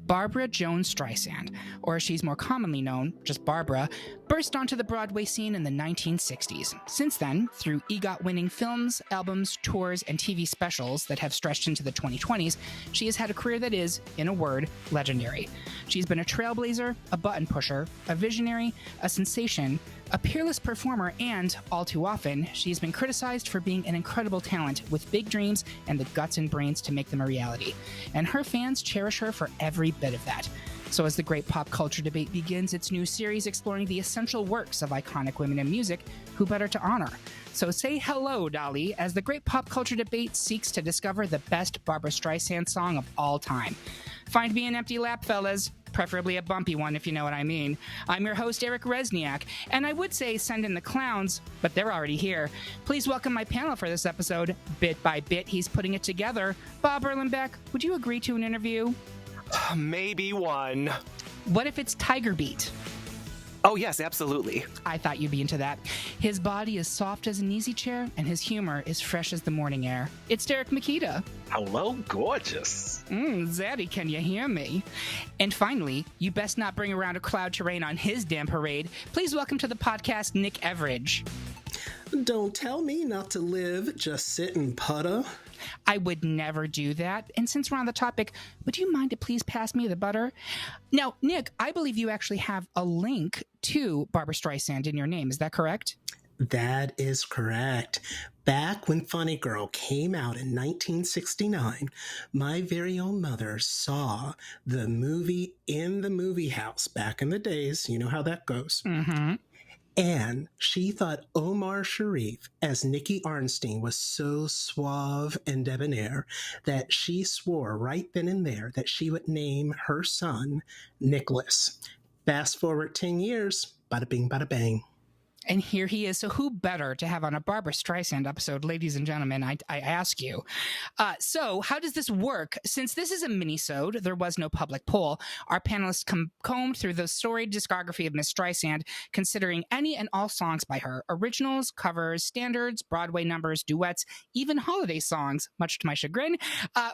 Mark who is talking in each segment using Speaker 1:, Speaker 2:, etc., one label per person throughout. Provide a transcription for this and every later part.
Speaker 1: Barbra Jones Streisand, or as she's more commonly known, just Barbra, burst onto the Broadway scene in the 1960s. Since then, through EGOT-winning films, albums, tours, and TV specials that have stretched into the 2020s, she has had a career that is, in a word, legendary. She's been a trailblazer, a button pusher, a visionary, a sensation, a peerless performer, and, all too often, she's been criticized for being an incredible talent with big dreams and the guts and brains to make them a reality. And her fans cherish her for every bit of that. So as the Great Pop Culture Debate begins its new series exploring the essential works of iconic women in music, who better to honor? So say hello, Dolly, as the Great Pop Culture Debate seeks to discover the best Barbra Streisand song of all time. Find me an empty lap, fellas. Preferably a bumpy one, if you know what I mean. I'm your host, Eric Resniak, and I would say send in the clowns, but they're already here. Please welcome my panel for this episode. Bit by bit, he's putting it together. Bob Erlenbeck, would you agree to an interview?
Speaker 2: Maybe one.
Speaker 1: What if it's Tiger Beat?
Speaker 2: Oh, yes, absolutely.
Speaker 1: I thought you'd be into that. His body is soft as an easy chair, and his humor is fresh as the morning air. It's Derek Makita.
Speaker 3: Hello, gorgeous.
Speaker 1: Zaddy, can you hear me? And finally, you best not bring around a cloud to rain on his damn parade. Please welcome to the podcast, Nick Everidge.
Speaker 4: Don't tell me not to live, just sit and putter.
Speaker 1: I would never do that. And since we're on the topic, would you mind to please pass me the butter? Now, Nick, I believe you actually have a link to Barbra Streisand in your name. Is that correct?
Speaker 4: That is correct. Back when Funny Girl came out in 1969, my very own mother saw the movie in the movie house back in the days. You know how that goes.
Speaker 1: Mm-hmm.
Speaker 4: And she thought Omar Sharif as Nicky Arnstein was so suave and debonair that she swore right then and there that she would name her son Nicholas. Fast forward 10 years, bada bing, bada bang.
Speaker 1: And here he is. So who better to have on a Barbra Streisand episode, ladies and gentlemen, I ask you. So how does this work? Since this is a mini-sode, there was no public poll. Our panelists combed through the storied discography of Miss Streisand, considering any and all songs by her, originals, covers, standards, Broadway numbers, duets, even holiday songs, much to my chagrin.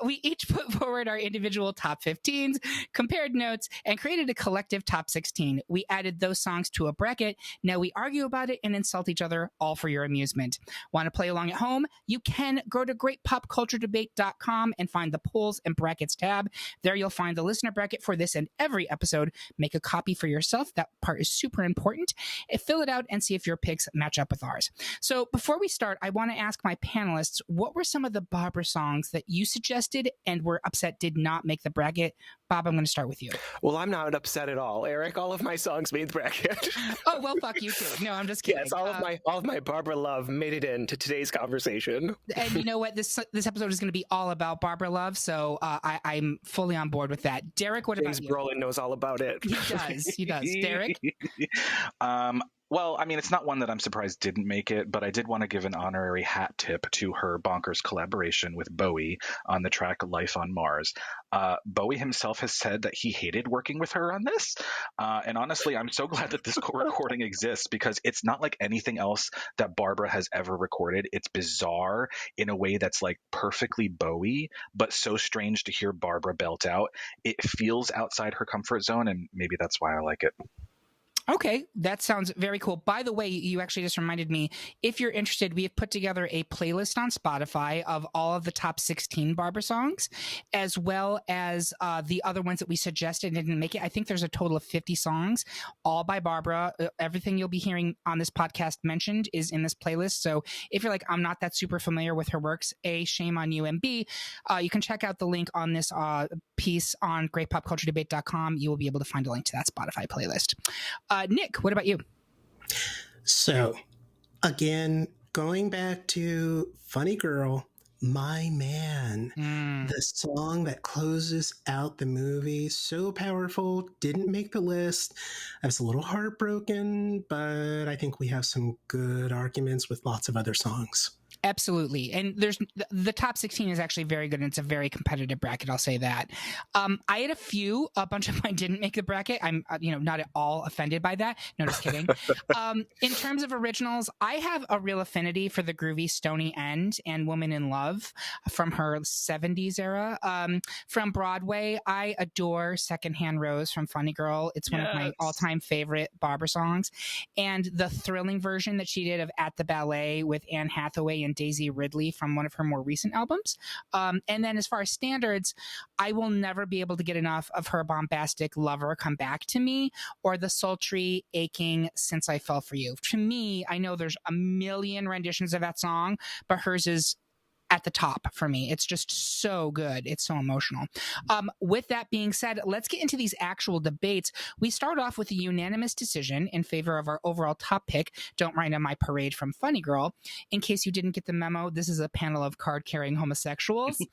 Speaker 1: We each put forward our individual top 15s, compared notes, and created a collective top 16. We added those songs to a bracket. Now we argue about it and insult each other, all for your amusement. Want to play along at home? You can go to greatpopculturedebate.com and find the polls and brackets tab. There you'll find the listener bracket for this and every episode. Make a copy for yourself. That part is super important. Fill it out and see if your picks match up with ours. So before we start, I want to ask my panelists, what were some of the Barbra songs that you suggested and were upset did not make the bracket? Bob, I'm going to start with you.
Speaker 2: Well, I'm not upset at all, Eric. All of my songs made the bracket.
Speaker 1: Oh, well, fuck you too. No, I'm just kidding.
Speaker 2: Yes, all of my Barbra love made it into today's conversation.
Speaker 1: And you know what? This episode is going to be all about Barbra love, so I'm fully on board with that. Derek, what
Speaker 2: James
Speaker 1: about you?
Speaker 2: Brolin knows all about it.
Speaker 1: He does. He does. Derek?
Speaker 3: Well, I mean, it's not one that I'm surprised didn't make it, but I did want to give an honorary hat tip to her bonkers collaboration with Bowie on the track Life on Mars. Bowie himself has said that he hated working with her on this. And honestly, I'm so glad that this recording exists because it's not like anything else that Barbra has ever recorded. It's bizarre in a way that's like perfectly Bowie, but so strange to hear Barbra belt out. It feels outside her comfort zone, and maybe that's why I like it.
Speaker 1: Okay, that sounds very cool. By the way, you actually just reminded me, if you're interested, we have put together a playlist on Spotify of all of the top 16 Barbra songs, as well as the other ones that we suggested and didn't make it. I think there's a total of 50 songs, all by Barbra. Everything you'll be hearing on this podcast mentioned is in this playlist. So if you're like, I'm not that super familiar with her works, A, shame on you, and B, you can check out the link on this piece on greatpopculturedebate.com. You will be able to find a link to that Spotify playlist. Nick, what about you?
Speaker 4: So, again, going back to Funny Girl, My Man, the song that closes out the movie, so powerful, didn't make the list. I was a little heartbroken, but I think we have some good arguments with lots of other songs.
Speaker 1: Absolutely. And the top 16 is actually very good, and it's a very competitive bracket. I'll say that. I had a bunch of mine didn't make the bracket. I'm, not at all offended by that. No, just kidding. In terms of originals, I have a real affinity for the groovy Stony End and Woman in Love from her 70s era. From Broadway, I adore Secondhand Rose from Funny Girl. It's one of my all-time favorite Barbra songs. And the thrilling version that she did of At the Ballet with Anne Hathaway and Daisy Ridley from one of her more recent albums. And then as far as standards, I will never be able to get enough of her bombastic Lover Come Back to Me or the sultry Aching Since I Fell for You. To me, I know there's a million renditions of that song, but hers is at the top for me. It's just so good. It's so emotional. With that being said, let's get into these actual debates. We start off with a unanimous decision in favor of our overall top pick, Don't Rain on My Parade from Funny Girl. In case you didn't get the memo, this is a panel of card-carrying homosexuals.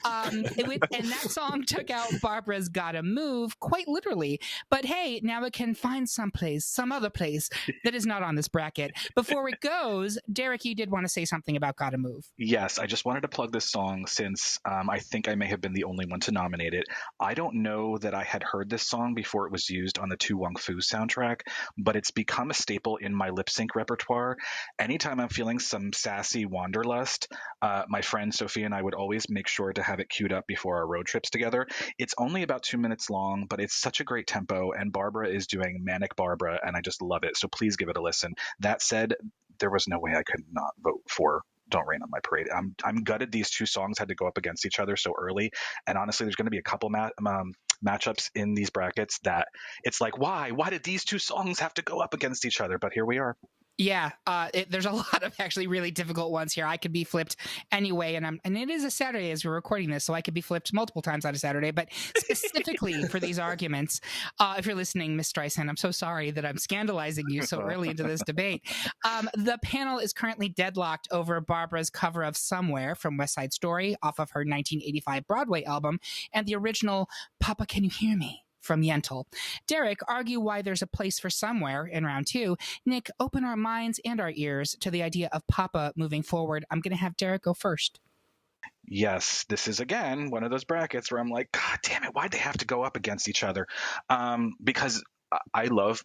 Speaker 1: And that song took out Barbara's Gotta Move, quite literally. But hey, now it can find some other place that is not on this bracket. Before it goes, Derek, you did want to say something about Gotta Move.
Speaker 3: Yes, I just wanted to plug this song since I think I may have been the only one to nominate it. I don't know that I had heard this song before it was used on the Tu Wong Fu soundtrack, but it's become a staple in my lip sync repertoire. Anytime I'm feeling some sassy wanderlust, my friend Sophie and I would always make sure to have it queued up before our road trips together. It's only about 2 minutes long, but it's such a great tempo, and Barbra is doing Manic Barbra, and I just love it. So please give it a listen. That said, there was no way I could not vote for Don't Rain on My Parade. I'm gutted these two songs had to go up against each other so early, and honestly, there's going to be a couple matchups in these brackets that it's like, why did these two songs have to go up against each other? But here we are.
Speaker 1: Yeah, there's a lot of actually really difficult ones here. I could be flipped anyway, and it is a Saturday as we're recording this, so I could be flipped multiple times on a Saturday. But specifically for these arguments, if you're listening, Miss Streisand, I'm so sorry that I'm scandalizing you so early into this debate. The panel is currently deadlocked over Barbra's cover of Somewhere from West Side Story off of her 1985 Broadway album and the original Papa Can You Hear Me from Yentl. Derek, argue why there's a place for Somewhere in round two. Nick, open our minds and our ears to the idea of Papa moving forward. I'm going to have Derek go first.
Speaker 3: Yes, this is again one of those brackets where I'm like, God damn it, why'd they have to go up against each other? Because I love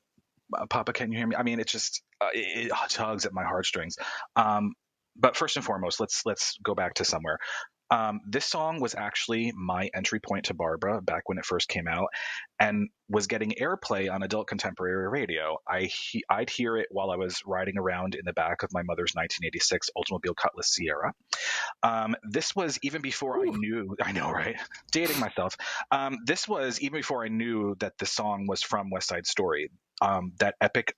Speaker 3: Papa Can You Hear Me? I mean, it just it tugs at my heartstrings. But first and foremost, let's go back to Somewhere. This song was actually my entry point to Barbra back when it first came out and was getting airplay on adult contemporary radio. I'd hear it while I was riding around in the back of my mother's 1986 Oldsmobile Cutlass Sierra. This was even before I knew, I know, right? Dating myself. This was even before I knew that the song was from West Side Story. That epic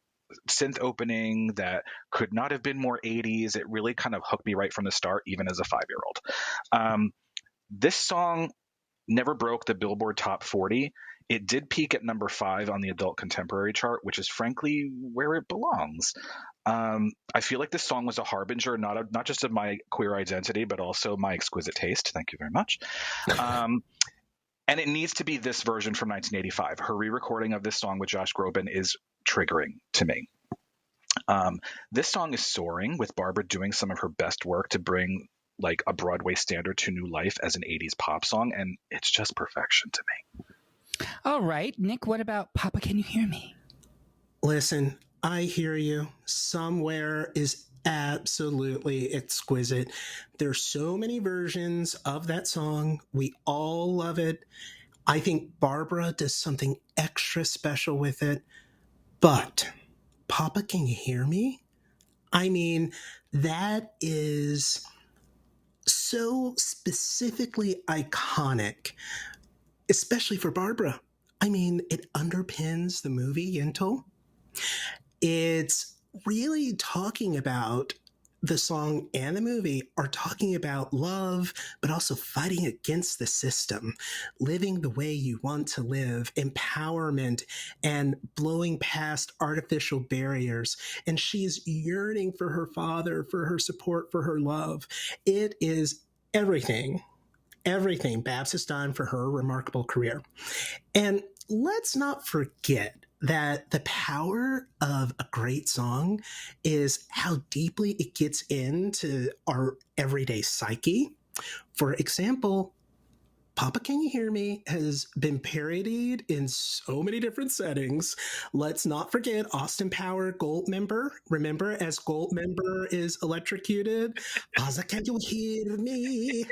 Speaker 3: synth opening that could not have been more 80s. It really kind of hooked me right from the start, even as a 5-year-old. This song never broke the Billboard Top 40. It did peak at number 5 on the adult contemporary chart, which is frankly where it belongs. I feel like this song was a harbinger, not just of my queer identity, but also my exquisite taste. Thank you very much. And it needs to be this version from 1985. Her re-recording of this song with Josh Groban is triggering to me. This song is soaring, with Barbra doing some of her best work to bring like a Broadway standard to new life as an 80s pop song, and it's just perfection to me.
Speaker 1: All right, Nick, what about Papa Can You Hear Me?
Speaker 4: Listen, I hear you. Somewhere is absolutely exquisite. There's so many versions of that song. We all love it. I think Barbra does something extra special with it. But Papa, Can You Hear Me? I mean, that is so specifically iconic, especially for Barbra. I mean, it underpins the movie Yentl. It's really talking about the song and the movie are talking about love, but also fighting against the system, living the way you want to live, empowerment, and blowing past artificial barriers. And she's yearning for her father, for her support, for her love. It is everything Babs has done for her remarkable career. And let's not forget that the power of a great song is how deeply it gets into our everyday psyche. For example, Papa Can You Hear Me has been parodied in so many different settings. Let's not forget Austin Power Goldmember. Remember, as Goldmember is electrocuted, Papa Can You Hear Me?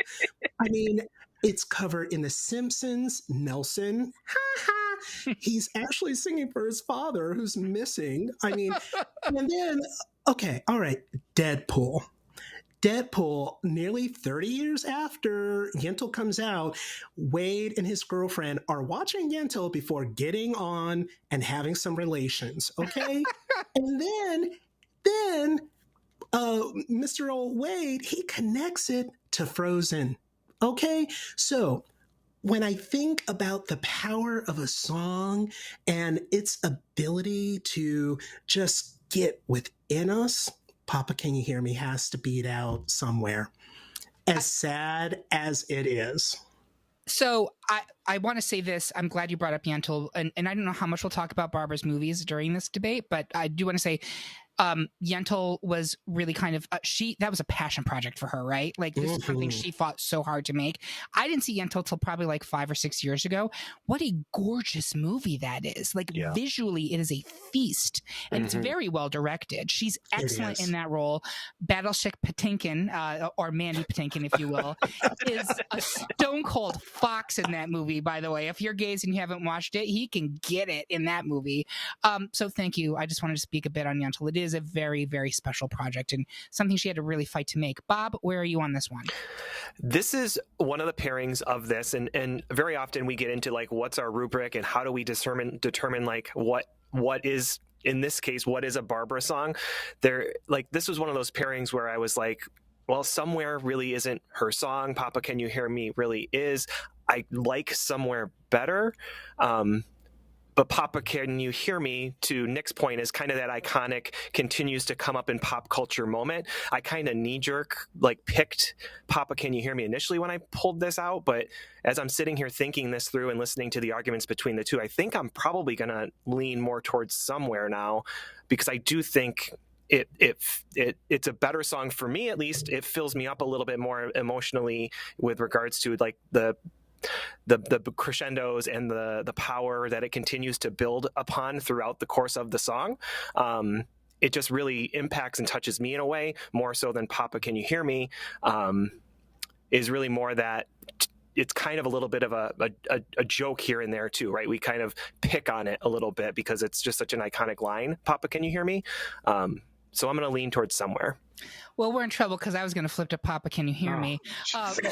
Speaker 4: I mean, it's covered in The Simpsons. Nelson, ha ha, he's actually singing for his father who's missing. I mean, and then, okay, all right, Deadpool. Deadpool, nearly 30 years after Yentl comes out, Wade and his girlfriend are watching Yentl before getting on and having some relations, okay? And then Mr. Old Wade, he connects it to Frozen, okay? So when I think about the power of a song and its ability to just get within us, Papa Can You Hear Me has to beat out somewhere, as sad as it is.
Speaker 1: So I want to say this. I'm glad you brought up Yentl, and I don't know how much we'll talk about Barbara's movies during this debate, but I do want to say Yentl was really kind of that was a passion project for her, right? Like this is something she fought so hard to make. I didn't see Yentl till probably like 5 or 6 years ago. What a gorgeous movie that is! Like visually, it is a feast, and it's very well directed. She's excellent in that role. Battleship Patinkin, or Mandy Patinkin, if you will, is a stone cold fox in that movie. By the way, if you're gays and you haven't watched it, he can get it in that movie. So thank you. I just wanted to speak a bit on Yentl. It is a very, very special project and something she had to really fight to make. Bob, where are you on this one?
Speaker 2: This is one of the pairings of this, and very often we get into like what's our rubric and how do we determine like what is, in this case, what is a Barbra song. This was one of those pairings where I was like, well, Somewhere really isn't her song. Papa Can You Hear Me really is. I like Somewhere better. But Papa Can You Hear Me, to Nick's point, is kind of that iconic, continues to come up in pop culture moment. I kind of knee-jerk picked Papa Can You Hear Me initially when I pulled this out, but as I'm sitting here thinking this through and listening to the arguments between the two, I think I'm probably going to lean more towards Somewhere now, because I do think it's a better song for me. At least it fills me up a little bit more emotionally with regards to like the crescendos and the power that it continues to build upon throughout the course of the song. It just really impacts and touches me in a way more so than Papa Can You Hear Me, is really more that it's kind of a little bit of a joke here and there too, right? We kind of pick on it a little bit because it's just such an iconic line, Papa Can You Hear Me? So I'm going to lean towards Somewhere.
Speaker 1: Well, we're in trouble because I was going to flip to Papa Can You Hear Me?
Speaker 4: That's the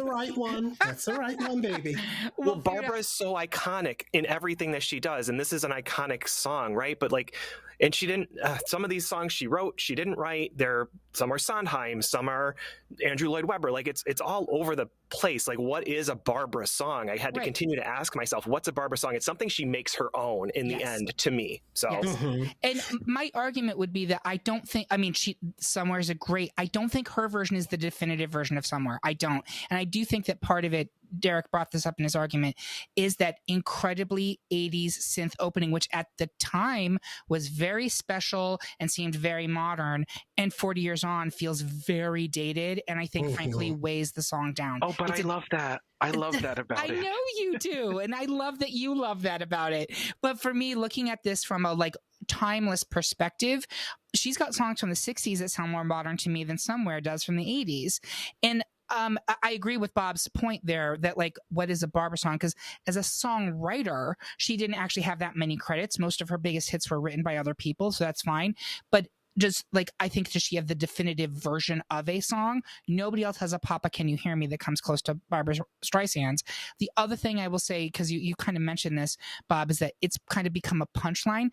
Speaker 4: right one. That's the right one, baby.
Speaker 2: Well, Barbra is so iconic in everything that she does, and this is an iconic song, right? But and she didn't. Some of these songs she wrote, she didn't write. Some are Sondheim, some are Andrew Lloyd Webber. It's all over the place. Like, what is a Barbra song? I had to continue to ask myself, what's a Barbra song? It's something she makes her own in the end, to me. So,
Speaker 1: and my argument would be that I don't think. I mean, Somewhere is I don't think her version is the definitive version of Somewhere. I don't, and I do think that part of it. Derek brought this up in his argument, is that incredibly 80s synth opening, which at the time was very special and seemed very modern, and 40 years on feels very dated, and I think frankly weighs the song down.
Speaker 3: Oh, but I love that. I love that about it.
Speaker 1: I know you do, and I love that you love that about it. But for me, looking at this from a timeless perspective, she's got songs from the 60s that sound more modern to me than Somewhere does from the 80s. And I agree with Bob's point there that what is a Barbra song? Because as a songwriter, she didn't actually have that many credits. Most of her biggest hits were written by other people, so that's fine. But just I think, does she have the definitive version of a song? Nobody else has a Papa Can You Hear Me that comes close to Barbra Streisand's. The other thing I will say, because you kind of mentioned this, Bob, is that it's kind of become a punchline,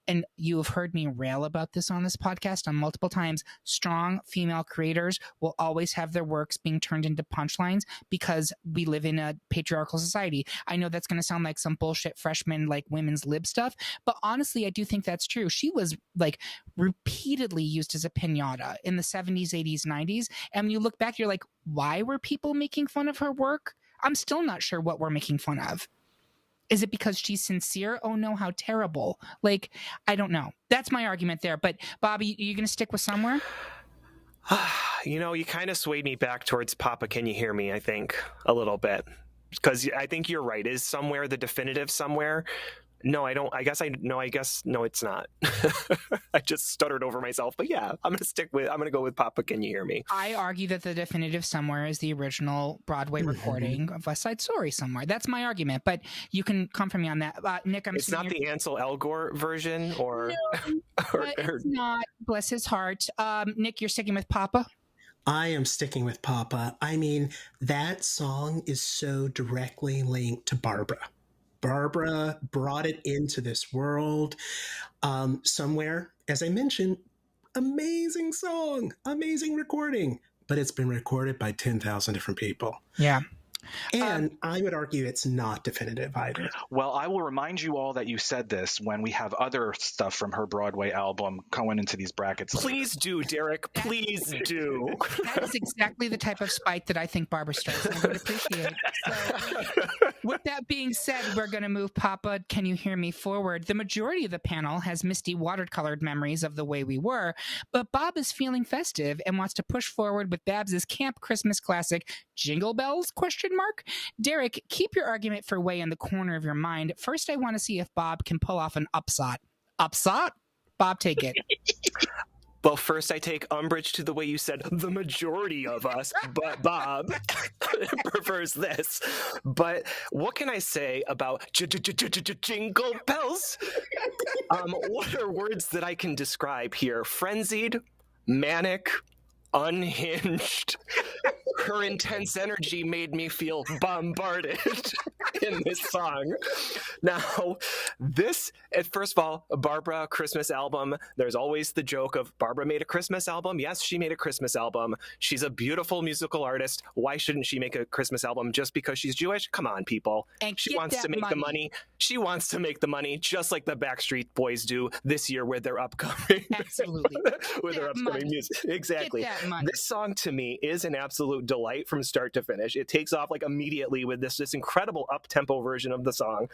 Speaker 1: and you have heard me rail about this on this podcast on multiple times. Strong female creators will always have their works being turned into punchlines because we live in a patriarchal society. I know that's going to sound like some bullshit freshman women's lib stuff, but honestly, I do think that's true. She was repeatedly used as a piñata in the 70s, 80s, 90s. And when you look back, you're like, why were people making fun of her work? I'm still not sure what we're making fun of. Is it because she's sincere? Oh no, how terrible. Like, I don't know. That's my argument there. But Bobby, are you going to stick with Somewhere?
Speaker 2: You kind of swayed me back towards Papa, Can You Hear Me, I think, a little bit. Because I think you're right. Is Somewhere the definitive Somewhere? No, I don't. I guess no, it's not. I just stuttered over myself. But yeah, I'm going to go with Papa, Can You Hear Me?
Speaker 1: I argue that the definitive Somewhere is the original Broadway recording of West Side Story Somewhere. That's my argument, but you can come for me on that. Nick,
Speaker 2: It's not the Ansel Elgort version, or...
Speaker 1: No, it's not. Bless his heart. Nick, you're sticking with Papa?
Speaker 4: I am sticking with Papa. I mean, that song is so directly linked to Barbra. Barbra brought it into this world. Somewhere, as I mentioned, amazing song, amazing recording, but it's been recorded by 10,000 different people.
Speaker 1: Yeah.
Speaker 4: And I would argue it's not definitive either.
Speaker 3: Well, I will remind you all that you said this when we have other stuff from her Broadway album going into these brackets.
Speaker 2: Please do, Derek. Please do.
Speaker 1: That is exactly the type of spite that I think Barbra Streisand would appreciate. So, with that being said, we're going to move Papa, Can You Hear Me forward. The majority of the panel has misty watercolored memories of The Way We Were, but Bob is feeling festive and wants to push forward with Babs's camp Christmas classic, Jingle Bells, ? Derek, keep your argument for way in the corner of your mind. First, I want to see if Bob can pull off an upsot. Upsot? Bob, take it.
Speaker 2: Well, first I take umbrage to the way you said the majority of us, but Bob prefers this. But what can I say about jingle bells? What are words that I can describe here? Frenzied, manic, unhinged. Her intense energy made me feel bombarded in this song. Now, first of all, a Barbra Christmas album. There's always the joke of Barbra made a Christmas album. Yes, she made a Christmas album. She's a beautiful musical artist. Why shouldn't she make a Christmas album just because she's Jewish? Come on, people.
Speaker 1: And
Speaker 2: she wants to make the money. She wants to make the money just like the Backstreet Boys do this year with their upcoming
Speaker 1: Absolutely.
Speaker 2: with their upcoming music. Exactly. This song to me is an absolute delight from start to finish. It takes off like immediately with this incredible up-tempo version of the song.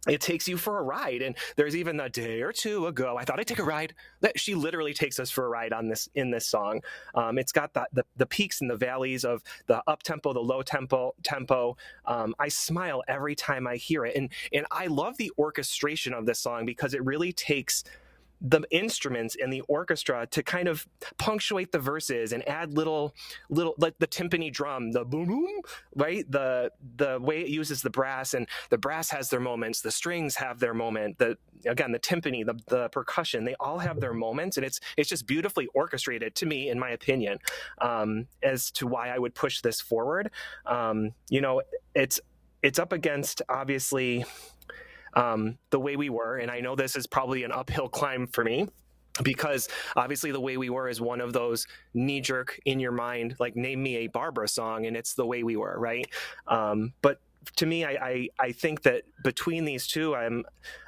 Speaker 2: It takes you for a ride, and there's even a day or two ago, I thought I'd take a ride. She literally takes us for a ride in this song. It's got the peaks and the valleys of the up tempo, the low tempo. I smile every time I hear it, and I love the orchestration of this song because it really takes the instruments and the orchestra to kind of punctuate the verses and add little like the timpani drum, the boom boom, right? The way it uses the brass, and the brass has their moments, the strings have their moment, the timpani, the percussion, they all have their moments, and it's just beautifully orchestrated to me, in my opinion, as to why I would push this forward. It's up against, obviously, The Way We Were, and I know this is probably an uphill climb for me because obviously The Way We Were is one of those knee-jerk in your mind, like name me a Barbra song and it's The Way We Were, right? But to me, I think that between these two, I'm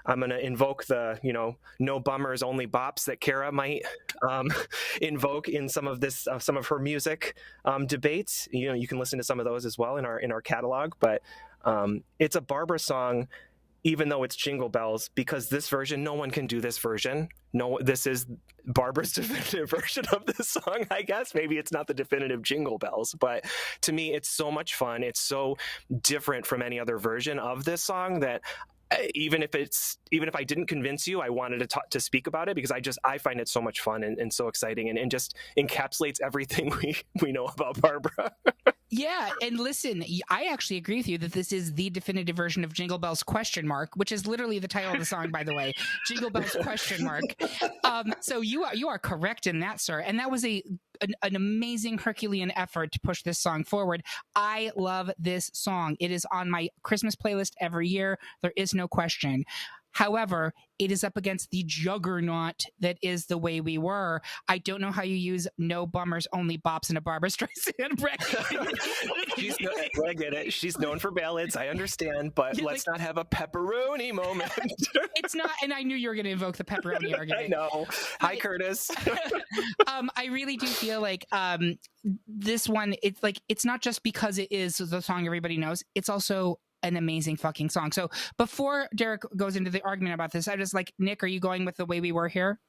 Speaker 2: going to invoke the no bummers, only bops that Kara might invoke in some of her music debates. You can listen to some of those as well in our catalog, but it's a Barbra song. Even though it's Jingle Bells, because this version, no one can do this version. No, this is Barbra's definitive version of this song, I guess. Maybe it's not the definitive Jingle Bells, but to me, it's so much fun. It's so different from any other version of this song that even if I didn't convince you, I wanted to speak about it because I find it so much fun and so exciting and just encapsulates everything we know about Barbra.
Speaker 1: Yeah, and listen, I actually agree with you that this is the definitive version of Jingle Bells ? Which is literally the title of the song, by the way. Jingle Bells ? So you are correct in that, sir. And that was an amazing Herculean effort to push this song forward. I love this song. It is on my Christmas playlist every year. There is no question. However, it is up against the juggernaut that is The Way We Were. I don't know how you use no bummers, only bops in a Barbra Streisand bracket.
Speaker 2: I get it. She's known for ballads. I understand, but let's not have a pepperoni moment.
Speaker 1: It's not, and I knew you were going to invoke the pepperoni argument.
Speaker 2: I know. Hi, Curtis.
Speaker 1: I really do feel like this one, it's not just because it is the song everybody knows. It's also an amazing fucking song. So before Derek goes into the argument about this, I just like, Nick, are you going with The Way We Were here?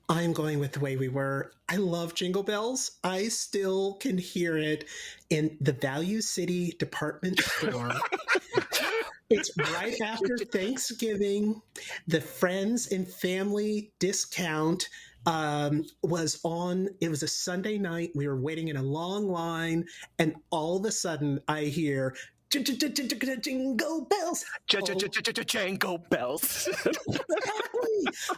Speaker 4: I'm going with The Way We Were. I love Jingle Bells. I still can hear it in the Value City department store. It's right after Thanksgiving. The friends and family discount was on. It was a Sunday night. We were waiting in a long line, and all of a sudden I hear Jingle Bells.
Speaker 2: Jingle bells.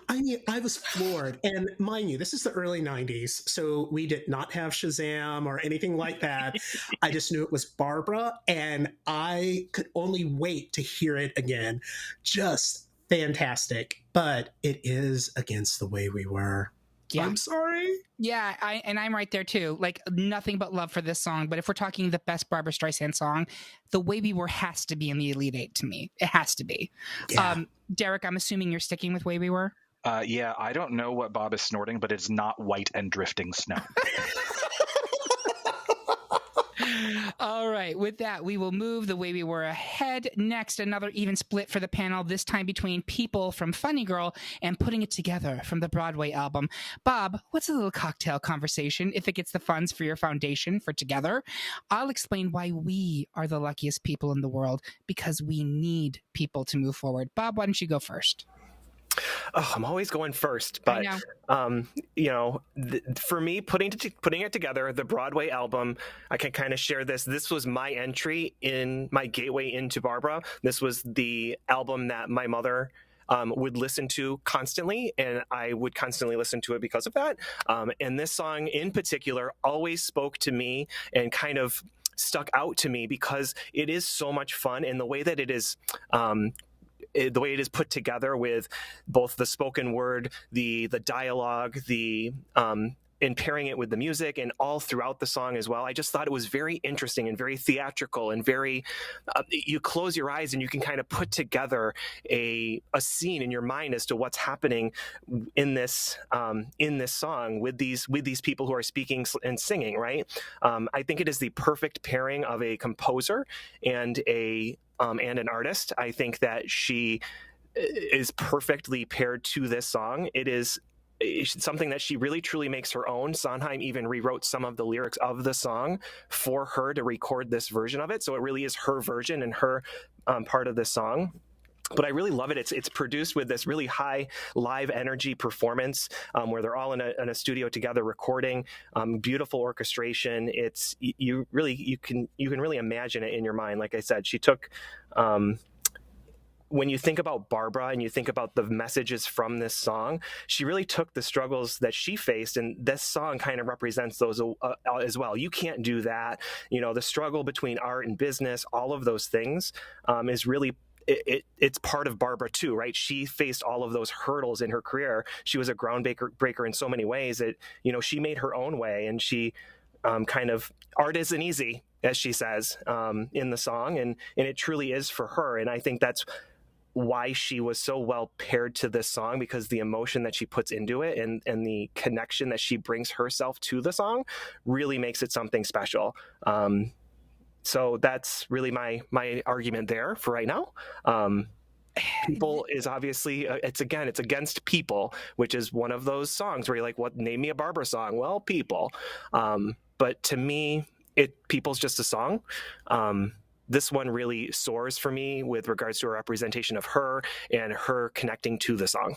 Speaker 4: I mean, I was floored. And mind you, this is the early 90s, so we did not have Shazam or anything like that. I just knew it was Barbra, and I could only wait to hear it again. Just fantastic. But it is against The Way We Were.
Speaker 1: Yeah.
Speaker 4: I'm sorry.
Speaker 1: Yeah, I'm right there too. Like, nothing but love for this song. But if we're talking the best Barbra Streisand song, The Way We Were has to be in the Elite Eight to me. It has to be.
Speaker 4: Yeah.
Speaker 1: Derek, I'm assuming you're sticking with Way We Were?
Speaker 3: Yeah, I don't know what Bob is snorting, but it's not white and drifting snow.
Speaker 1: All right. With that, we will move The Way We Were ahead. Next, another even split for the panel, this time between People from Funny Girl and Putting It Together from the Broadway album. Bob, what's a little cocktail conversation if it gets the funds for your foundation for Together? I'll explain why we are the luckiest people in the world, because we need people to move forward. Bob, why don't you go first?
Speaker 2: Oh, I'm always going first, but for me, putting it together, the Broadway album, I can kind of share this. This was my entry in my gateway into Barbra. This was the album that my mother would listen to constantly, and I would constantly listen to it because of that. And this song in particular always spoke to me and kind of stuck out to me because it is so much fun, and the way that it is the way it is put together with both the spoken word, the dialogue, and pairing it with the music and all throughout the song as well. I just thought it was very interesting and very theatrical and very, you close your eyes and you can kind of put together a scene in your mind as to what's happening in this song with these people who are speaking and singing, right? I think it is the perfect pairing of a composer and an artist. I think that she is perfectly paired to this song. It's something that she really truly makes her own. Sondheim even rewrote some of the lyrics of the song for her to record this version of it. So it really is her version and her part of the song. But I really love it. It's produced with this really high live energy performance where they're all in a studio together recording. Beautiful orchestration. You can really imagine it in your mind. Like I said, she took. When you think about Barbra and you think about the messages from this song, she really took the struggles that she faced, and this song kind of represents those as well. You can't do that. The struggle between art and business, all of those things is really. It's part of Barbra too, right? She faced all of those hurdles in her career. She was a groundbreaker in so many ways that, she made her own way, and she kind of, art isn't easy, as she says in the song, and it truly is for her. And I think that's why she was so well paired to this song, because the emotion that she puts into it and the connection that she brings herself to the song really makes it something special. So that's really my argument there for right now. People is obviously it's against People, which is one of those songs where you're like, what, name me a Barbra song? Well, People. But to me, People's just a song. This one really soars for me with regards to a representation of her and her connecting to the song.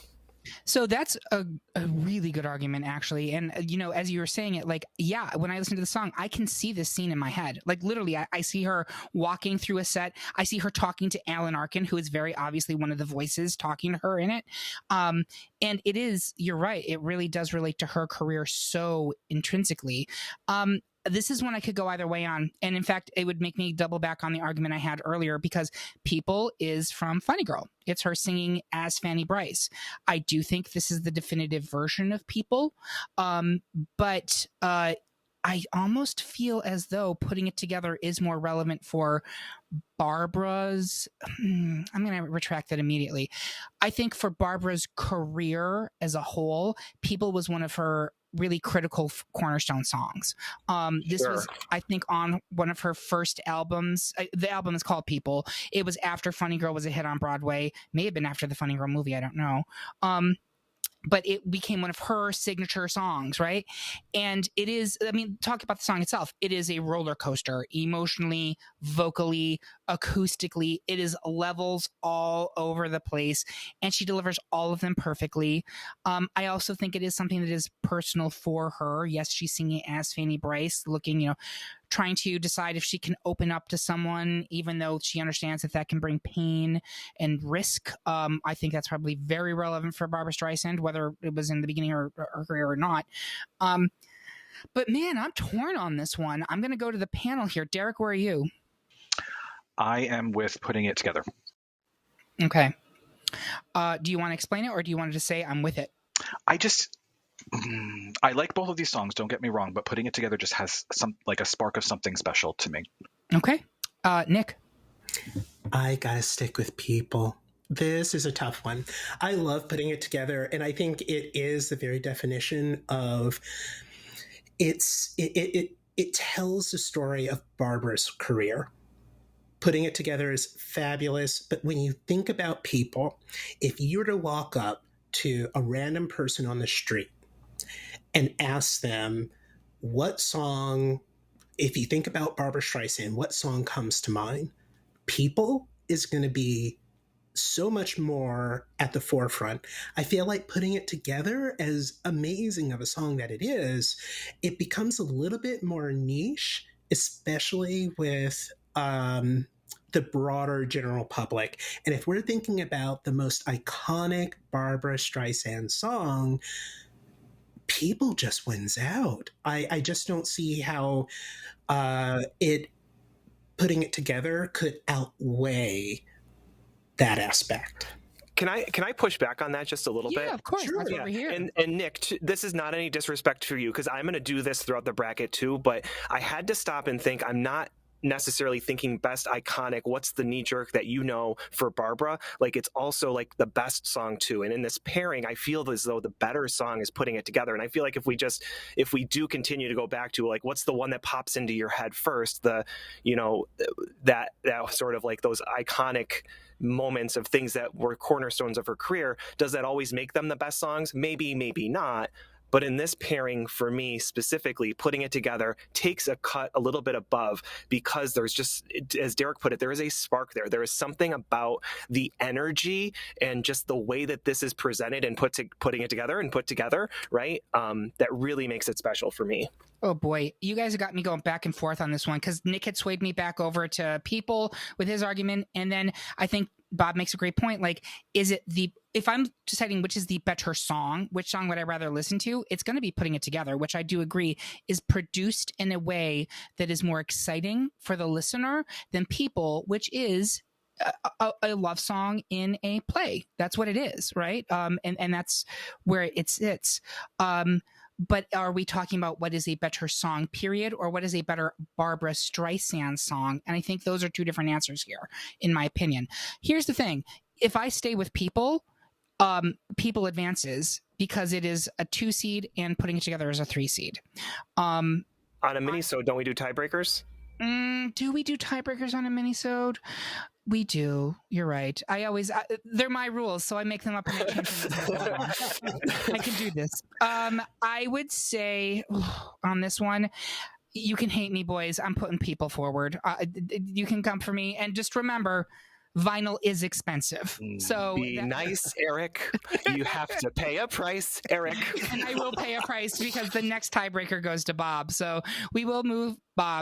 Speaker 1: So that's a really good argument, actually. And, as you were saying it, like, yeah, when I listen to the song, I can see this scene in my head. Like, literally, I see her walking through a set. I see her talking to Alan Arkin, who is very obviously one of the voices talking to her in it. And it is, you're right, it really does relate to her career so intrinsically. This is one I could go either way on. And in fact, it would make me double back on the argument I had earlier, because People is from Funny Girl. It's her singing as Fanny Bryce. I do think this is the definitive version of People. But I almost feel as though Putting It Together is more relevant for Barbra's. I'm going to retract that immediately. I think for Barbra's career as a whole, People was one of her really critical cornerstone songs. This was, I think, on one of her first albums. The album is called People. It was after Funny Girl was a hit on Broadway. May have been after the Funny Girl movie. I don't know. But it became one of her signature songs, right? And it is, I mean, talk about the song itself. It is a roller coaster, emotionally, vocally, acoustically. It is levels all over the place, and she delivers all of them perfectly. I also think it is something that is personal for her. Yes, she's singing as Fanny Bryce, looking, trying to decide if she can open up to someone, even though she understands that can bring pain and risk. I think that's probably very relevant for Barbra Streisand, whether it was in the beginning of her career or not. But man, I'm torn on this one. I'm going to go to the panel here. Derek, where are you?
Speaker 3: I am with Putting It Together.
Speaker 1: Okay. Do you want to explain it, or do you want to just say I'm with it?
Speaker 3: I like both of these songs, don't get me wrong, but Putting It Together just has a spark of something special to me.
Speaker 1: Okay. Nick?
Speaker 4: I gotta stick with People. This is a tough one. I love Putting It Together, and I think it is the very definition of it tells the story of Barbra's career. Putting It Together is fabulous, but when you think about People, if you were to walk up to a random person on the street and ask them what song, if you think about Barbra Streisand, what song comes to mind? People is going to be so much more at the forefront. I feel like Putting It Together, as amazing of a song that it is, it becomes a little bit more niche, especially with the broader general public. And if we're thinking about the most iconic Barbra Streisand song, People just wins out. I just don't see how Putting It Together could outweigh that aspect.
Speaker 2: Can I push back on that just a little bit?
Speaker 1: Yeah, of course.
Speaker 4: Sure.
Speaker 1: That's what we're here.
Speaker 2: And Nick, this is not any disrespect for you, because I'm going to do this throughout the bracket too, but I had to stop and think. I'm not necessarily thinking best iconic, what's the knee jerk that for Barbra. Like, it's also like the best song too, and in this pairing I feel as though the better song is Putting It Together. And I feel like if we do continue to go back to like what's the one that pops into your head first, that sort of like those iconic moments of things that were cornerstones of her career, does that always make them the best songs? Maybe not. But in this pairing, for me specifically, Putting It Together takes a cut a little bit above, because there's just, as Derek put it, there is a spark there. There is something about the energy and just the way that this is presented and putting it together and put together, right? That really makes it special for me.
Speaker 1: Oh boy, you guys have got me going back and forth on this one, because Nick had swayed me back over to People with his argument, and then I think Bob makes a great point. Like, if I'm deciding which is the better song, which song would I rather listen to, it's going to be Putting It Together, which I do agree is produced in a way that is more exciting for the listener than People, which is a love song in a play. That's what it is, right? And that's where it sits. But are we talking about what is a better song, period, or what is a better Barbra Streisand song? And I think those are two different answers here, in my opinion. Here's the thing. If I stay with People, People advances because it is a 2 seed and Putting It Together is a 3 seed.
Speaker 2: On a mini-sode, don't we do tiebreakers?
Speaker 1: Do we do tiebreakers on a mini-sode? We do. You're right. They're my rules, so I make them up and I change them. I can do this. I would say on this one, you can hate me, boys. I'm putting People forward. You can come for me. And just remember, vinyl is expensive. So
Speaker 2: be nice, Eric. You have to pay a price, Eric.
Speaker 1: And I will pay a price because the next tiebreaker goes to Bob. So we will move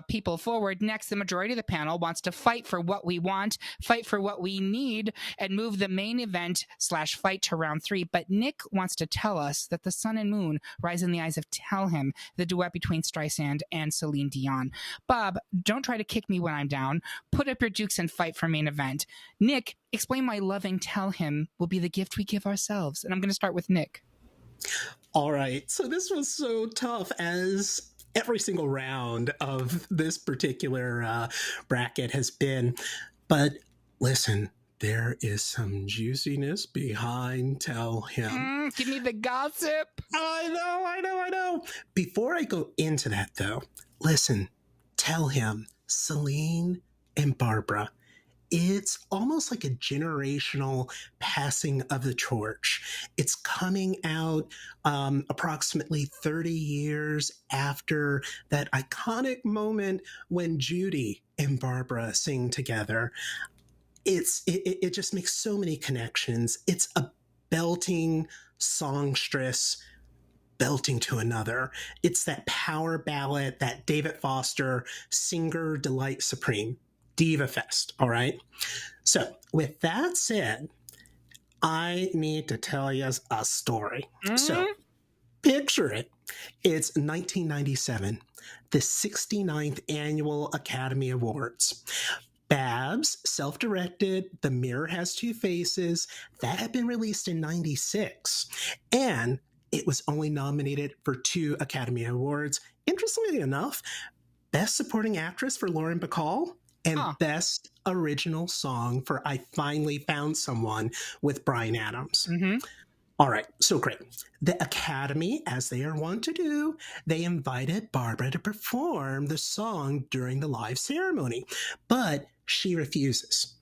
Speaker 1: People forward. Next, the majority of the panel wants to fight for what we want, fight for what we need, and move the main event / fight to round 3. But Nick wants to tell us that The Sun and Moon Rise in the Eyes of Tell Him, the duet between Streisand and Celine Dion. Bob, don't try to kick me when I'm down. Put up your dukes and fight for main event. Nick, explain why loving Tell Him will be the gift we give ourselves. And I'm going to start with Nick.
Speaker 4: All right. So this was so tough, as every single round of this particular bracket has been. But listen, there is some juiciness behind Tell Him.
Speaker 1: Give me the gossip.
Speaker 4: I know. Before I go into that, though, listen, Tell Him, Celine and Barbra. It's almost like a generational passing of the torch. It's coming out approximately 30 years after that iconic moment when Judy and Barbra sing together. It just makes so many connections. It's a belting songstress belting to another. It's that power ballad, that David Foster singer delight supreme. Diva Fest, all right? So, with that said, I need to tell you a story. So, picture it. It's 1997, the 69th Annual Academy Awards. Babs, self-directed, The Mirror Has Two Faces, that had been released in 96. And it was only nominated for 2 Academy Awards. Interestingly enough, Best Supporting Actress for Lauren Bacall, and Best Original Song for I Finally Found Someone with Bryan Adams. All right, so great. The Academy, as they are wont to do, they invited Barbra to perform the song during the live ceremony, but she refuses.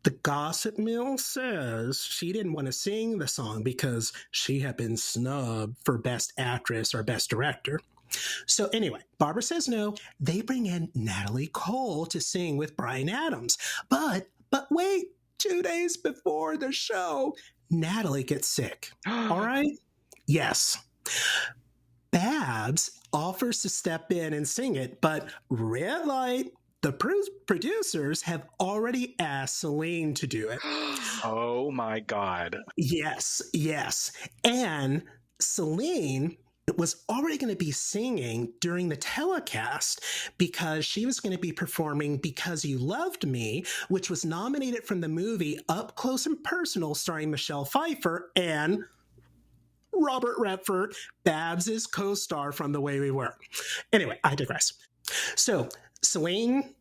Speaker 4: The gossip mill says she didn't want to sing the song because she had been snubbed for Best Actress or Best Director. So anyway, Barbra says no. They bring in Natalie Cole to sing with Bryan Adams. But wait, 2 days before the show, Natalie gets sick. All right? Yes. Babs offers to step in and sing it, but red light, the producers have already asked Celine to do it.
Speaker 3: Oh my God.
Speaker 4: Yes. And Celine was already going to be singing during the telecast because she was going to be performing Because You Loved Me, which was nominated from the movie Up Close and Personal starring Michelle Pfeiffer and Robert Redford, Babs' co-star from The Way We Were. Anyway, I digress. So Celine,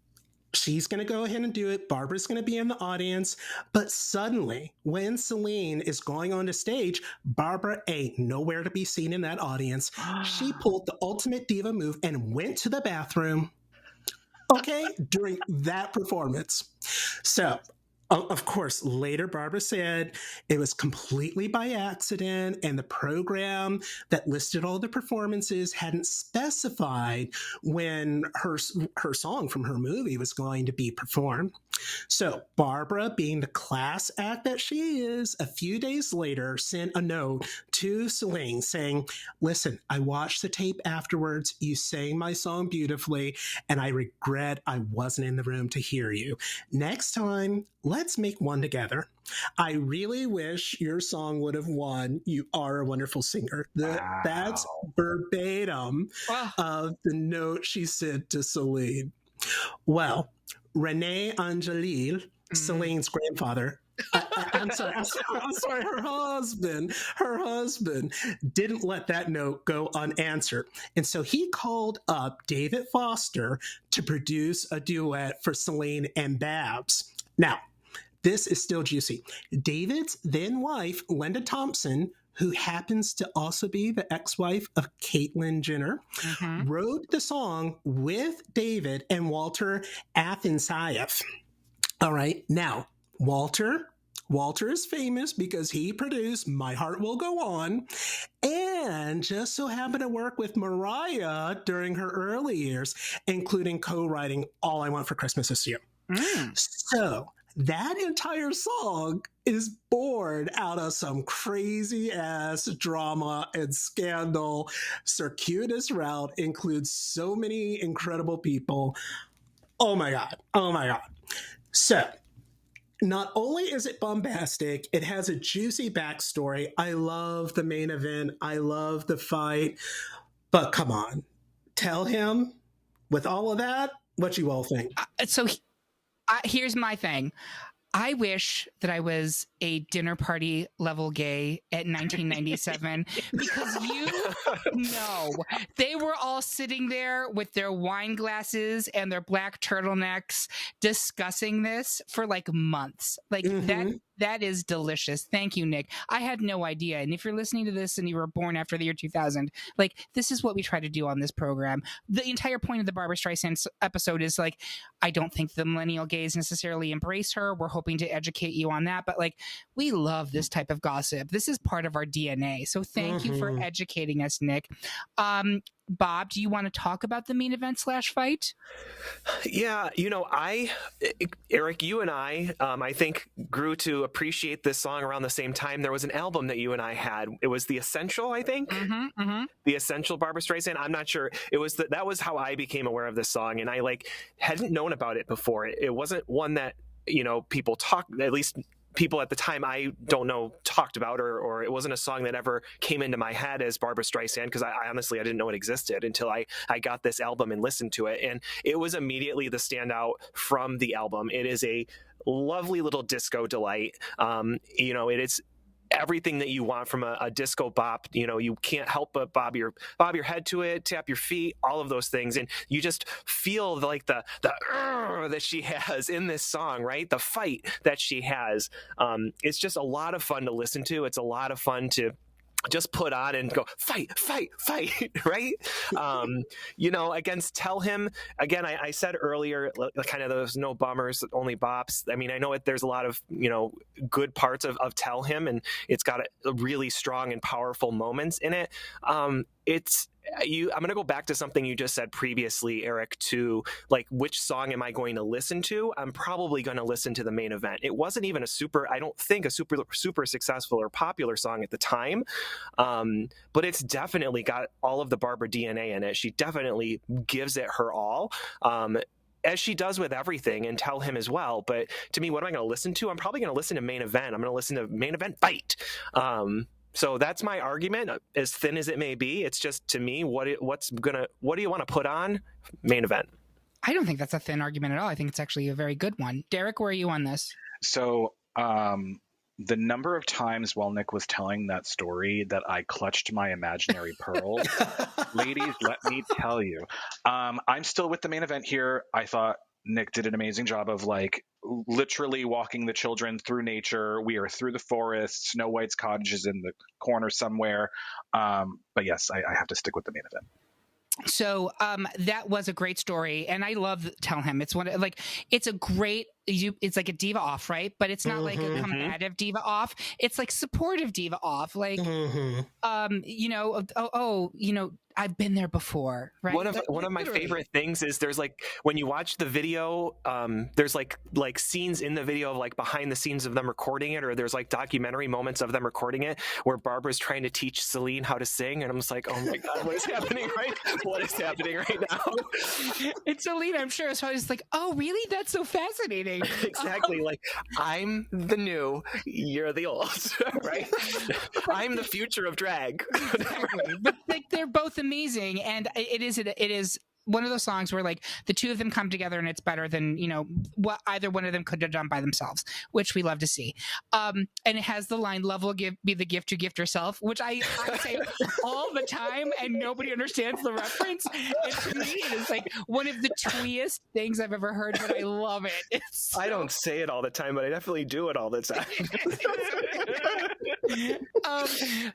Speaker 4: she's going to go ahead and do it. Barbra's going to be in the audience. But suddenly, when Celine is going on the stage, Barbra ain't nowhere to be seen in that audience. She pulled the ultimate diva move and went to the bathroom, okay, during that performance. So, of course, later Barbra said it was completely by accident, and the program that listed all the performances hadn't specified when her song from her movie was going to be performed. So Barbra, being the class act that she is, a few days later sent a note to Celine saying, "Listen, I watched the tape afterwards. You sang my song beautifully, and I regret I wasn't in the room to hear you. Next time, let's make one together. I really wish your song would have won. You are a wonderful singer."
Speaker 3: Wow.
Speaker 4: That's verbatim of the note she sent to Celine. Well, René Angelil, Celine's grandfather, I'm sorry, her husband didn't let that note go unanswered. And so he called up David Foster to produce a duet for Celine and Babs. Now, this is still juicy. David's then wife, Linda Thompson, who happens to also be the ex-wife of Caitlyn Jenner, wrote the song with David and Walter Afanasieff. All right, now, Walter is famous because he produced My Heart Will Go On and just so happened to work with Mariah during her early years, including co-writing All I Want for Christmas Is You. So that entire song is born out of some crazy ass drama and scandal. Circuitous route includes so many incredible people. Oh my God. So not only is it bombastic, it has a juicy backstory. I love the main event. I love the fight. But come on, Tell Him, with all of that, what you all think?
Speaker 1: Here's my thing. I wish that I was a dinner party level gay at 1997 because they were all sitting there with their wine glasses and their black turtlenecks discussing this for like months. Like that is delicious. Thank you, Nick. I had no idea. And if you're listening to this and you were born after the year 2000, like this is what we try to do on this program. The entire point of the Barbra Streisand episode is like, I don't think the millennial gays necessarily embrace her. We're hoping to educate you on that. But like, we love this type of gossip. This is part of our DNA. So thank you for educating us, Nick. Bob, do you want to talk about the main event / fight?
Speaker 2: Yeah, Eric, you and I think grew to appreciate this song around the same time. There was an album that you and I had. It was The Essential, I think. The Essential Barbra Streisand. I'm not sure. It was that was how I became aware of this song, and I hadn't known about it before. It wasn't one that people talk, at least people at the time I don't know talked about, or it wasn't a song that ever came into my head as Barbra Streisand, because I honestly didn't know it existed until I got this album and listened to it, and it was immediately the standout from the album. It is a lovely little disco delight. It is everything that you want from a disco bop. You can't help but bob your head to it, tap your feet, all of those things, and you just feel like the that she has in this song, right? The fight that she has. It's just a lot of fun to listen to. It's a lot of fun to just put on and go fight, right? Against Tell Him. Again, I said earlier, kind of those no bummers, only bops. I mean, I know there's a lot of good parts of Tell Him, and it's got a really strong and powerful moments in it. I'm going to go back to something you just said previously, Eric, to like, which song am I going to listen to? I'm probably going to listen to the main event. It wasn't even I don't think a super successful or popular song at the time. But it's definitely got all of the Barbra DNA in it. She definitely gives it her all. As she does with everything, and Tell Him as well. But to me, what am I going to listen to? I'm probably going to listen to main event. I'm going to listen to main event fight. So that's my argument, as thin as it may be. It's just, to me, what do you want to put on? Main event.
Speaker 1: I don't think that's a thin argument at all. I think it's actually a very good one. Derek, where are you on this?
Speaker 3: So the number of times while Nick was telling that story that I clutched my imaginary pearls, ladies, let me tell you, I'm still with the main event here. I thought Nick did an amazing job of literally walking the children through nature. We are through the forest. Snow White's cottage is in the corner somewhere. But yes, I have to stick with the main event.
Speaker 1: So that was a great story, and I love Tell Him. It's it's a great. It's like a diva off, right? But it's not like a combative diva off. It's like supportive diva off. Like, I've been there before, right?
Speaker 2: One of my favorite things is there's when you watch the video, there's like scenes in the video of behind the scenes of them recording it, or there's documentary moments of them recording it where Barbara's trying to teach Celine how to sing, and I'm just like, oh my god, what is happening right now?
Speaker 1: And Celine, I'm sure, is probably just like, oh really? That's so fascinating.
Speaker 2: Exactly. I'm the new, you're the old, right? I'm the future of drag.
Speaker 1: Exactly. But they're both amazing, and it is one of those songs where the two of them come together and it's better than what either one of them could have done by themselves, which we love to see. And it has the line, love will be the gift you gift yourself, which I say all the time and nobody understands the reference. And to me it is one of the tweest things I've ever heard, but I love it.
Speaker 2: I don't say it all the time, but I definitely do it all the time.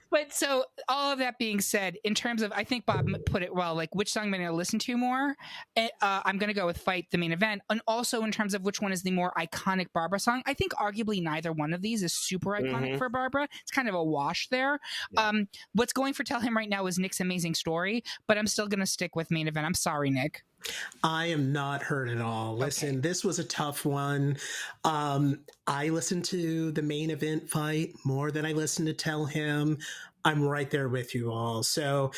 Speaker 1: But so all of that being said, in terms of, I think Bob put it well, which song am I going to listen to more? I'm going to go with Fight, the main event. And also in terms of which one is the more iconic Barbra song, I think arguably neither one of these is super iconic for Barbra. It's kind of a wash there. Yeah. What's going for Tell Him right now is Nick's amazing story, but I'm still going to stick with main event. I'm sorry, Nick.
Speaker 4: I am not hurt at all. Listen, This was a tough one. I listened to the main event fight more than I listened to Tell Him. I'm right there with you all. So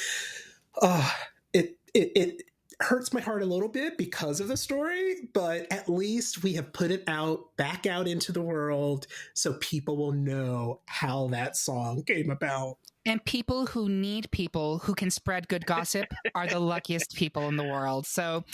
Speaker 4: it hurts my heart a little bit because of the story, but at least we have put it back out into the world so people will know how that song came about.
Speaker 1: And people who need people who can spread good gossip are the luckiest people in the world. So,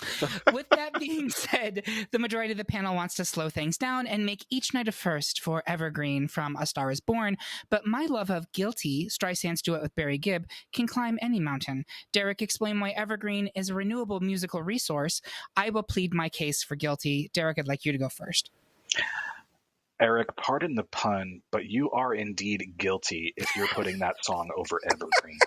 Speaker 1: with that being said, the majority of the panel wants to slow things down and make each night a first for Evergreen from A Star is Born. But my love of Guilty, Streisand's duet with Barry Gibb, can climb any mountain. Derek, explain why Evergreen is a renewable musical resource. I will plead my case for Guilty. Derek, I'd like you to go first.
Speaker 3: Eric, pardon the pun, but you are indeed guilty if you're putting that song over Evergreen.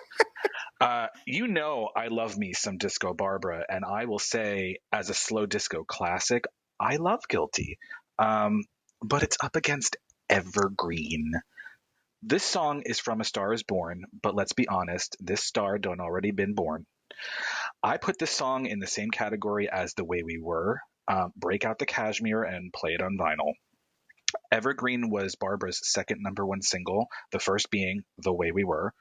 Speaker 3: You know I love me some Disco Barbara, and I will say, as a slow disco classic, I love Guilty. But it's up against Evergreen. This song is from A Star is Born, but let's be honest, this star done already been born. I put this song in the same category as The Way We Were, Break Out the Cashmere and Play It on Vinyl. Evergreen was Barbra's second number one single, the first being The Way We Were,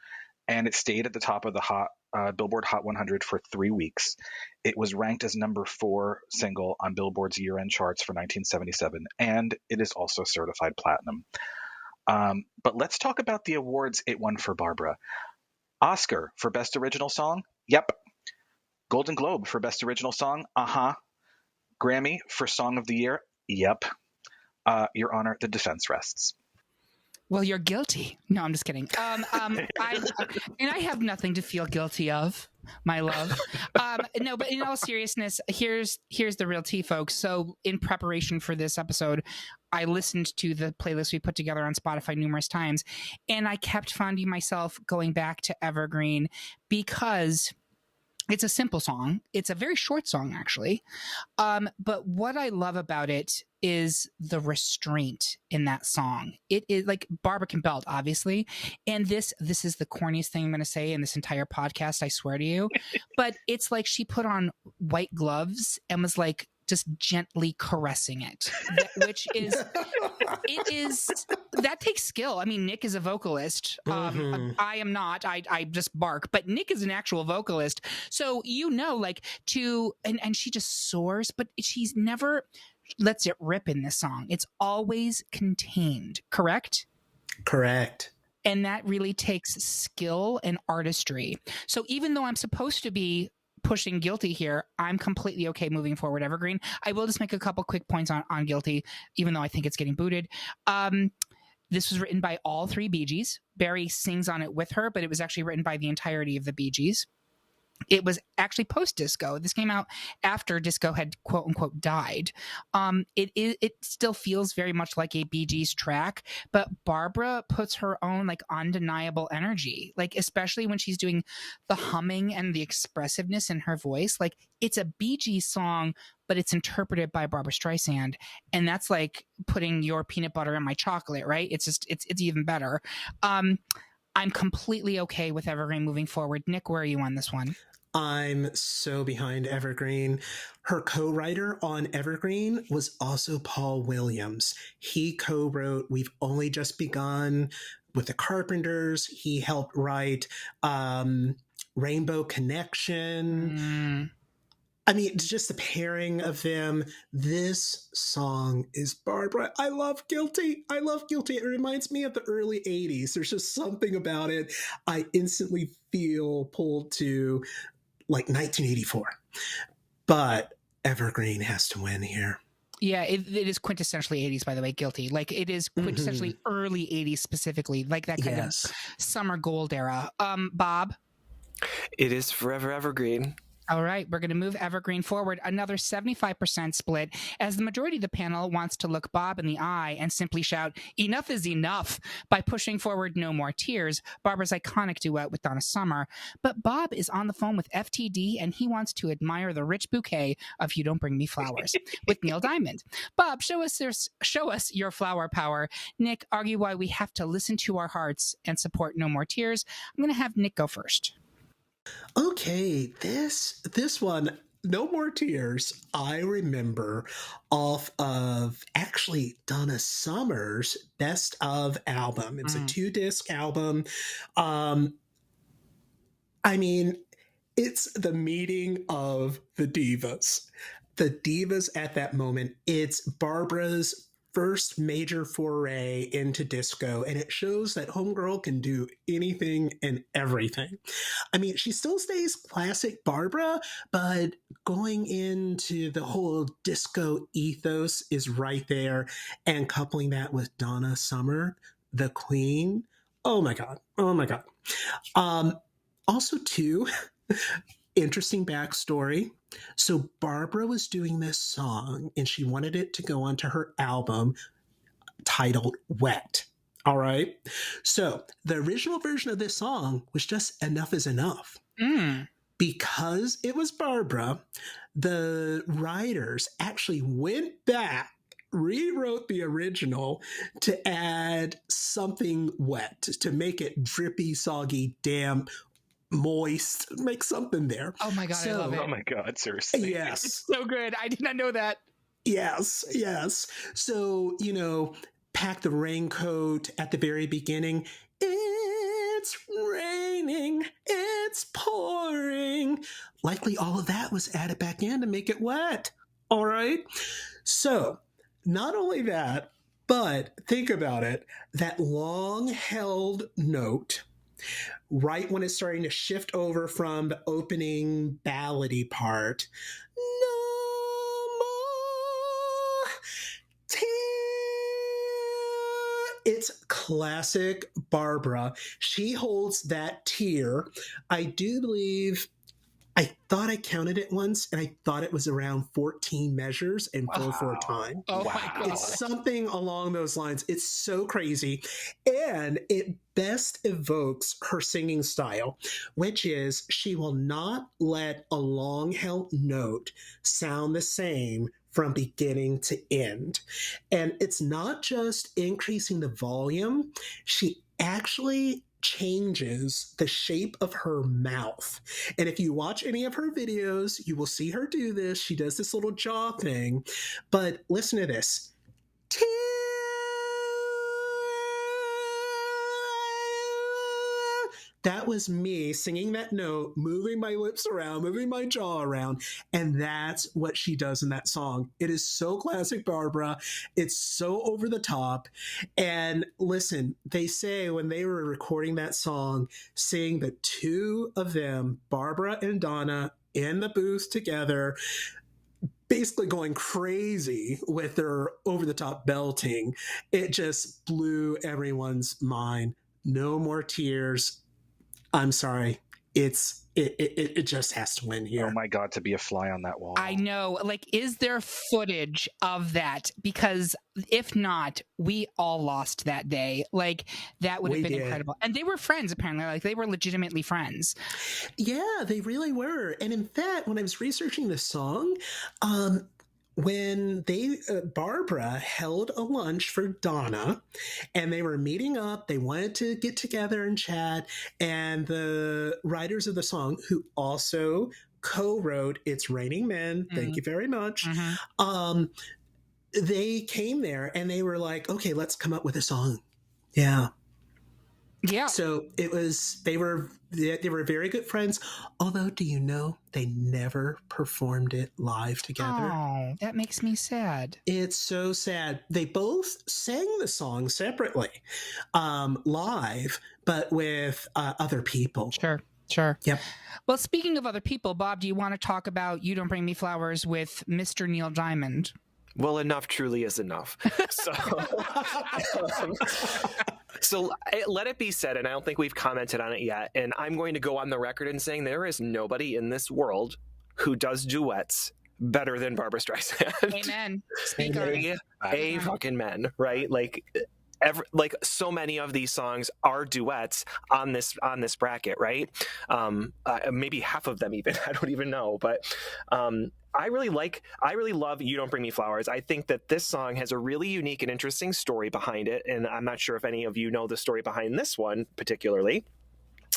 Speaker 3: and it stayed at the top of the Billboard Hot 100 for 3 weeks. It was ranked as number 4 single on Billboard's year-end charts for 1977, and it is also certified platinum. But let's talk about the awards it won for Barbra. Oscar for Best Original Song? Yep. Golden Globe for Best Original Song? Uh-huh. Grammy for Song of the Year? Yep. Your Honor, the defense rests.
Speaker 1: Well, you're guilty. No, I'm just kidding. And I have nothing to feel guilty of, my love. No, but in all seriousness, here's the real tea, folks. So in preparation for this episode, I listened to the playlist we put together on Spotify numerous times, and I kept finding myself going back to Evergreen because it's a simple song. It's a very short song, actually. But what I love about it is the restraint in that song. It is like Barbra can belt, obviously. And this is the corniest thing I'm going to say in this entire podcast, I swear to you. But it's like she put on white gloves and was like just gently caressing it, which is, that takes skill. I mean, Nick is a vocalist. I am not, I just bark, but Nick is an actual vocalist. So, like and she just soars, but she's never lets it rip in this song. It's always contained, correct?
Speaker 4: Correct.
Speaker 1: And that really takes skill and artistry. So even though I'm supposed to be pushing Guilty here, I'm completely okay moving forward Evergreen. I will just make a couple quick points on Guilty, even though I think it's getting booted. This was written by all 3 Bee Gees. Barry sings on it with her, but it was actually written by the entirety of the Bee Gees. It was actually post-disco. This came out after disco had quote unquote died. It still feels very much like a Bee Gees track, but Barbra puts her own like undeniable energy, like especially when she's doing the humming and the expressiveness in her voice. Like it's a Bee Gees song, but it's interpreted by Barbra Streisand, and that's like putting your peanut butter in my chocolate, right? It's even better. I'm completely okay with Evergreen moving forward. Nick, where are you on this one?
Speaker 4: I'm so behind Evergreen. Her co-writer on Evergreen was also Paul Williams. He co-wrote We've Only Just Begun with the Carpenters. He helped write Rainbow Connection. I mean, it's just the pairing of them. This song is Barbra. I love Guilty. I love Guilty. It reminds me of the early 80s. There's just something about it. I instantly feel pulled to like 1984. But Evergreen has to win here.
Speaker 1: Yeah, it is quintessentially 80s, by the way, Guilty. Like it is quintessentially early 80s specifically, like that kind of summer gold era. Bob?
Speaker 2: It is forever Evergreen.
Speaker 1: All right, we're going to move Evergreen forward another 75% split as the majority of the panel wants to look Bob in the eye and simply shout, "Enough is enough," by pushing forward No More Tears, Barbra's iconic duet with Donna Summer. But Bob is on the phone with FTD and he wants to admire the rich bouquet of You Don't Bring Me Flowers with Neil Diamond. Bob, show us your flower power. Nick, argue why we have to listen to our hearts and support No More Tears. I'm going to have Nick go first.
Speaker 4: Okay, this one, No More Tears, I remember off of actually Donna Summer's Best of album. It's a 2-disc album. I mean, it's the meeting of the divas. The divas at that moment, it's Barbra's first major foray into disco, and it shows that Homegirl can do anything and everything. I mean, she still stays classic Barbra, but going into the whole disco ethos is right there, and coupling that with Donna Summer, the Queen. Oh my God. Oh my God. Also, too, interesting backstory. So Barbra was doing this song and she wanted it to go onto her album titled Wet. All right. So the original version of this song was just Enough is Enough. Because it was Barbra, the writers actually went back, rewrote the original to add something wet, to make it drippy, soggy, damp, moist, make something there.
Speaker 1: Oh my God, I love it.
Speaker 3: Oh my God, seriously.
Speaker 4: Yes.
Speaker 1: It's so good. I did not know that.
Speaker 4: Yes. So, pack the raincoat at the very beginning. It's raining, it's pouring. Likely all of that was added back in to make it wet. All right. So, not only that, but think about it, that long held note, right when it's starting to shift over from the opening ballady part, no more tears. It's classic Barbra. She holds that tear. I do believe, I thought I counted it once, and I thought it was around 14 measures in 4/4 time.
Speaker 1: Oh my God.
Speaker 4: It's something along those lines. It's so crazy. And it best evokes her singing style, which is she will not let a long held note sound the same from beginning to end. And it's not just increasing the volume, she actually changes the shape of her mouth. And if you watch any of her videos, you will see her do this. She does this little jaw thing. But listen to this. That was me singing that note, moving my lips around, moving my jaw around, and that's what she does in that song. It is so classic Barbra. It's so over the top. And listen, they say when they were recording that song, seeing the two of them, Barbra and Donna, in the booth together, basically going crazy with their over-the-top belting, it just blew everyone's mind. No more tears. I'm sorry. It just has to win here.
Speaker 3: Oh my God, to be a fly on that wall.
Speaker 1: I know. Like, is there footage of that? Because if not, we all lost that day. Like, that would have been incredible. And they were friends, apparently. Like, they were legitimately friends.
Speaker 4: Yeah, they really were. And in fact, when I was researching this song, when Barbra held a lunch for Donna and they were meeting up, they wanted to get together and chat, and the writers of the song, who also co-wrote It's Raining Men, thank you very much, they came there and they were like, okay, let's come up with a song. Yeah. So it was, they were very good friends. Although, do you know, they never performed it live together.
Speaker 1: Oh, that makes me sad.
Speaker 4: It's so sad. They both sang the song separately, live, but with other people.
Speaker 1: Sure.
Speaker 4: Yep.
Speaker 1: Well, speaking of other people, Bob, do you want to talk about You Don't Bring Me Flowers with Mr. Neil Diamond?
Speaker 2: Well, enough truly is enough. So let it be said, and I don't think we've commented on it yet, and I'm going to go on the record in saying there is nobody in this world who does duets better than Barbra Streisand.
Speaker 1: Amen. Speak on
Speaker 2: A fucking men, right? Like so many of these songs are duets on this bracket, right? Maybe half of them even. I don't even know, but I really love You Don't Bring Me Flowers. I think that this song has a really unique and interesting story behind it, and I'm not sure if any of you know the story behind this one particularly.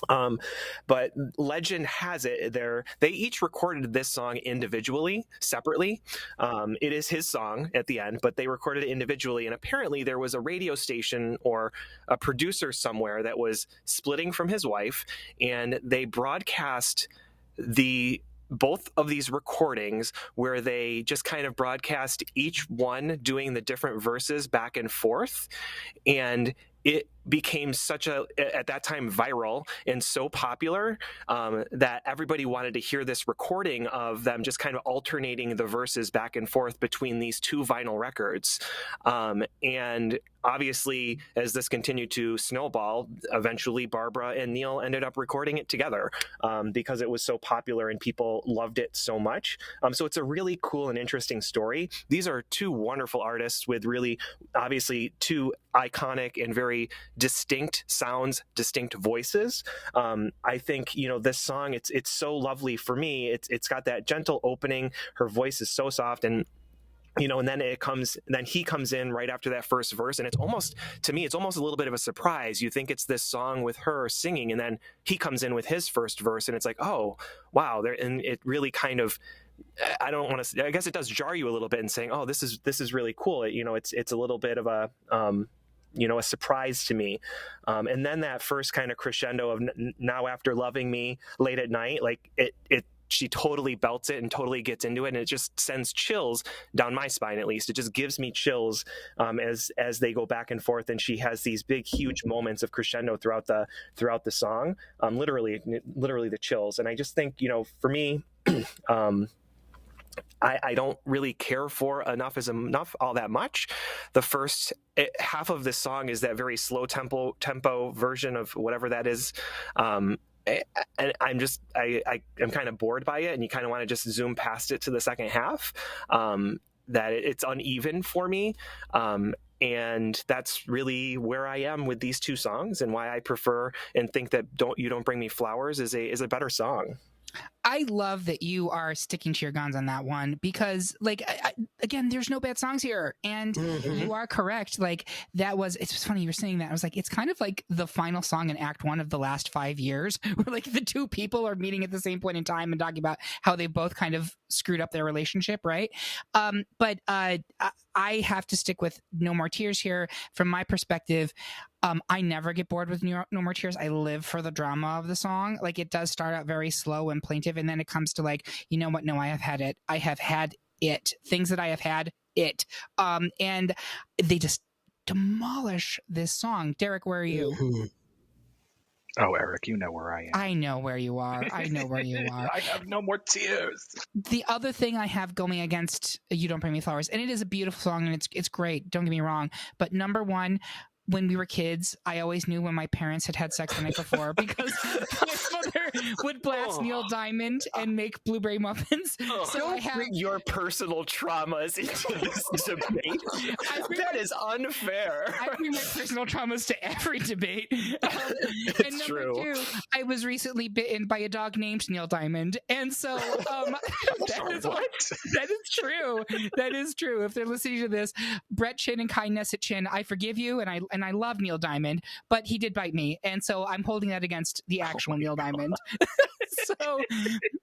Speaker 2: But legend has it they each recorded this song individually, separately. It is his song at the end, but they recorded it individually. And apparently there was a radio station or a producer somewhere that was splitting from his wife, and they broadcast the both of these recordings where they just kind of broadcast each one doing the different verses back and forth. And it became such at that time, viral and so popular that everybody wanted to hear this recording of them just kind of alternating the verses back and forth between these two vinyl records. And obviously, as this continued to snowball, eventually Barbra and Neil ended up recording it together because it was so popular and people loved it so much. So it's a really cool and interesting story. These are two wonderful artists with really, obviously, two iconic and very distinct sounds, distinct voices. I think, this song, it's so lovely for me. It's got that gentle opening. Her voice is so soft, and and then he comes in right after that first verse, and to me, it's almost a little bit of a surprise. You think it's this song with her singing, and then he comes in with his first verse, and it's like, oh, wow. And it really kind of, I don't want to, I guess it does jar you a little bit in saying, oh, this is really cool. It's a little bit of a surprise to me. And then that first kind of crescendo of Now After Loving Me Late at Night, like she totally belts it and totally gets into it, and it just sends chills down my spine. At least it just gives me chills as they go back and forth, and she has these big, huge moments of crescendo throughout the song. Literally the chills. And I just think, for me, I don't really care for Enough is Enough all that much. The first half of this song is that very slow tempo version of whatever that is. And I'm kind of bored by it, and you kind of want to just zoom past it to the second half. That it's uneven for me. And that's really where I am with these two songs, and why I prefer and think that You Don't Bring Me Flowers is a better song.
Speaker 1: I love that you are sticking to your guns on that one, because again, there's no bad songs here, and you are correct. It's funny you were saying that. I was like, it's kind of like the final song in Act 1 of the last 5 years, where the two people are meeting at the same point in time and talking about how they both kind of screwed up their relationship, right? But I have to stick with No More Tears here. From my perspective, I never get bored with No More Tears. I live for the drama of the song. It does start out very slow and plaintive, and then it comes to you know what? No, I have had it. I have had it. Things that I have had it. And they just demolish this song. Derek, where are you?
Speaker 4: Mm-hmm.
Speaker 3: Oh, Eric, you know where I am.
Speaker 1: I know where you are. I know where you are.
Speaker 3: I have No More Tears.
Speaker 1: The other thing I have going against You Don't Bring Me Flowers, and it is a beautiful song, and it's great. Don't get me wrong. But number one, when we were kids, I always knew when my parents had had sex the night before, because my mother would blast Neil Diamond and make blueberry muffins. So I have
Speaker 2: your personal traumas into this debate. That is unfair.
Speaker 1: I bring my personal traumas to every debate. And
Speaker 2: true.
Speaker 1: Two, I was recently bitten by a dog named Neil Diamond, and so that is true. That is true. If they're listening to this, Brett Chin and Kai Nessett Chin, I forgive you, and I love Neil Diamond, but he did bite me, and so I'm holding that against the actual Neil Diamond. So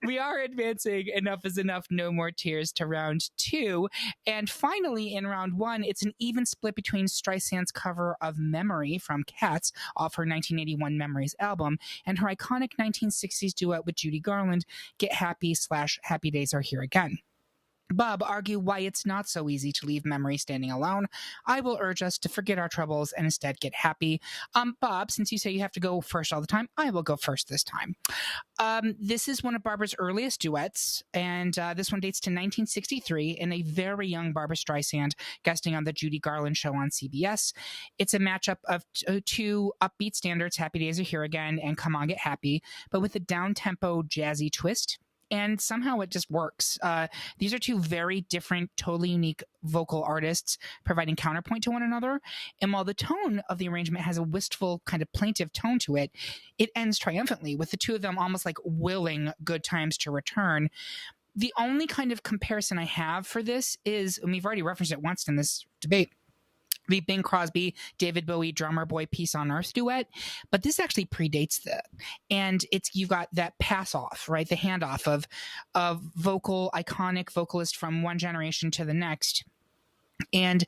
Speaker 1: we are advancing Enough is Enough, No More Tears to round 2. And finally, in round 1, it's an even split between Streisand's cover of Memory from Cats off her 1981 Memories album and her iconic 1960s duet with Judy Garland, Get Happy / Happy Days Are Here Again. Bob argue why it's not so easy to leave memory standing alone. I will urge us to forget our troubles and instead get happy. Bob, since you say you have to go first all the time, I will go first this time. This is one of Barbra's earliest duets, and this one dates to 1963 in a very young Barbra Streisand guesting on the Judy Garland show on CBS. It's a matchup of two upbeat standards, Happy Days Are Here Again and Come On Get Happy, but with a down-tempo jazzy twist. And somehow it just works. These are two very different, totally unique vocal artists providing counterpoint to one another. And while the tone of the arrangement has a wistful, kind of plaintive tone to it, it ends triumphantly with the two of them almost like willing good times to return. The only kind of comparison I have for this is, and we've already referenced it once in this debate, the Bing Crosby, David Bowie, Drummer Boy, Peace on Earth duet, but this actually predates that. And you've got that pass off, right? The handoff of iconic vocalist from one generation to the next. And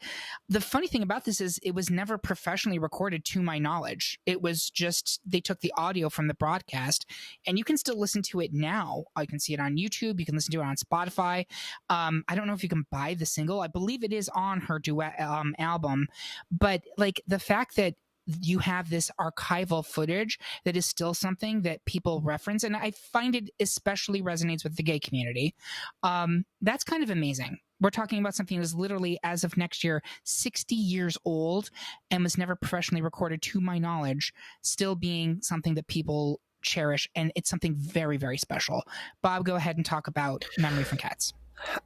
Speaker 1: the funny thing about this is it was never professionally recorded to my knowledge. It was just, they took the audio from the broadcast, and you can still listen to it now. You can see it on YouTube. You can listen to it on Spotify. I don't know if you can buy the single. I believe it is on her duet album. But like the fact that you have this archival footage that is still something that people reference, and I find it especially resonates with the gay community. That's kind of amazing. We're talking about something that is literally, as of next year, 60 years old and was never professionally recorded to my knowledge, still being something that people cherish, and it's something very, very special. Bob, go ahead and talk about Memory from Cats.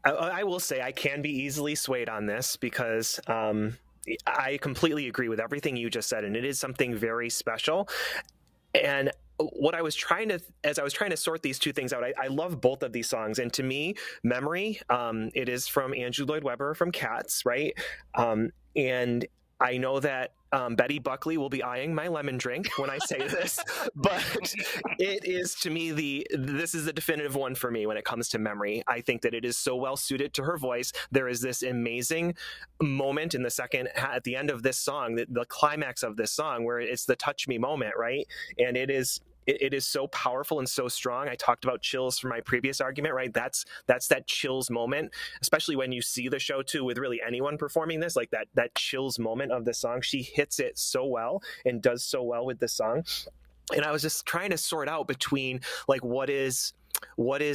Speaker 2: I will say I can be easily swayed on this because I completely agree with everything you just said, and it is something very special. And what I was trying to, as I was trying to sort these two things out, I love both of these songs. And to me, Memory, it is from Andrew Lloyd Webber from Cats, right? And I know that Betty Buckley will be eyeing my lemon drink when I say this, but it is, to me, this is the definitive one for me when it comes to Memory. I think that it is so well suited to her voice. There is this amazing moment in the second, at the end of this song, the climax of this song, where it's the touch me moment, right? And it is so powerful and so strong. I talked about chills from my previous argument, right? That's that chills moment, especially when you see the show too, with really anyone performing this, like that chills moment of the song. She hits it so well and does so well with the song. And I was just trying to sort out between like what is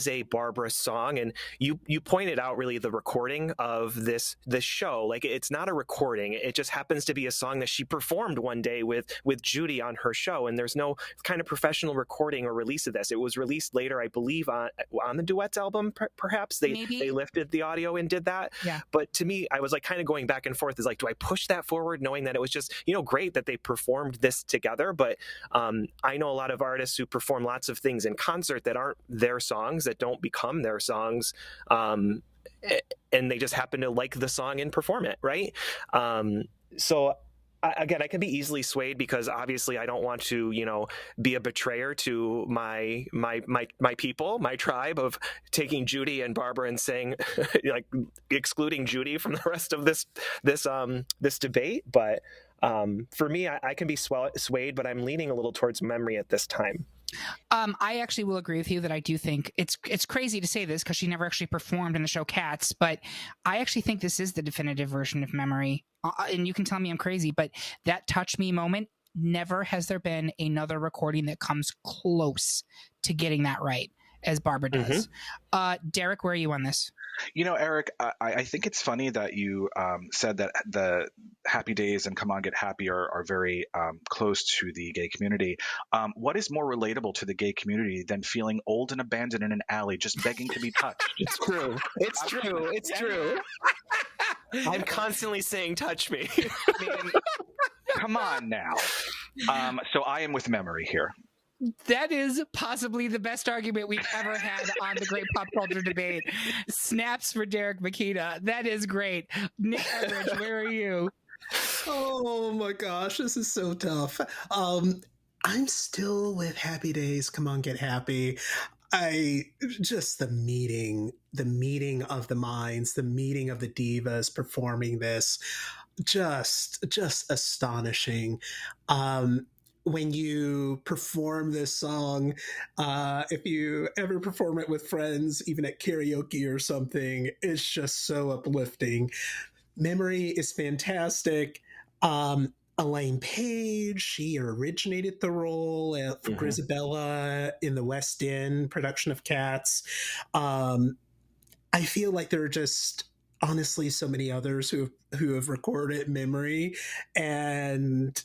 Speaker 2: a Barbra song, and you pointed out really the recording of this show. Like, it's not a recording, it just happens to be a song that she performed one day with Judy on her show, and there's no kind of professional recording or release of this. It was released later, I believe, on the Duets album. Perhaps they lifted the audio and did that.
Speaker 1: Yeah.
Speaker 2: But to me, I was like kind of going back and forth, is like, do I push that forward, knowing that it was just, great that they performed this together, but I know a lot of artists who perform lots of things in concert that aren't their songs, that don't become their songs, and they just happen to like the song and perform it, right? So I can be easily swayed, because obviously I don't want to, be a betrayer to my people, my tribe, of taking Judy and Barbra and saying, like, excluding Judy from the rest of this debate. But for me, I can be swayed, but I'm leaning a little towards Memory at this time.
Speaker 1: I actually will agree with you that I do think it's crazy to say this because she never actually performed in the show Cats, but I actually think this is the definitive version of Memory. And you can tell me I'm crazy, but that touch me moment, never has there been another recording that comes close to getting that right as Barbra does. Mm-hmm. Derek, where are you on this?
Speaker 3: Eric, I think it's funny that you said that the Happy Days and Come On Get Happy are very close to the gay community. What is more relatable to the gay community than feeling old and abandoned in an alley, just begging to be touched?
Speaker 2: It's true. It's true. It's true. I'm constantly saying, touch me.
Speaker 3: I mean, come on now. So I am with Memory here.
Speaker 1: That is possibly the best argument we've ever had on the Great Pop Culture Debate. Snaps for Derek Makita. That is great. Nick Everidge, where are you?
Speaker 4: Oh my gosh, this is so tough. I'm still with Happy Days, Come On Get Happy. Just the meeting of the minds, the meeting of the divas performing this, just astonishing. When you perform this song, if you ever perform it with friends, even at karaoke or something, it's just so uplifting. Memory is fantastic. Elaine Page, she originated the role for Grisabella in the West End production of Cats. I feel like there are just honestly so many others who have recorded Memory, and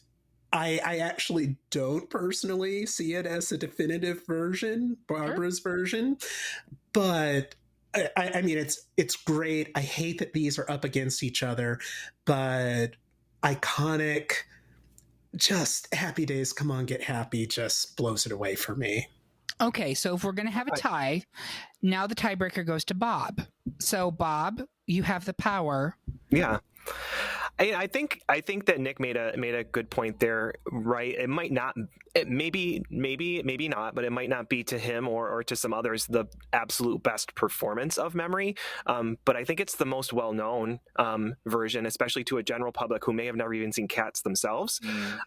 Speaker 4: I actually don't personally see it as a definitive version, Barbra's version, but I mean, it's great. I hate that these are up against each other, but iconic, just Happy Days, Come On Get Happy just blows it away for me.
Speaker 1: Okay, so if we're going to have a tie, now the tiebreaker goes to Bob. So Bob, you have the power.
Speaker 2: Yeah. I think that Nick made a good point there, right? It might not, maybe not, but it might not be to him or to some others the absolute best performance of Memory. But I think it's the most well known version, especially to a general public who may have never even seen Cats themselves.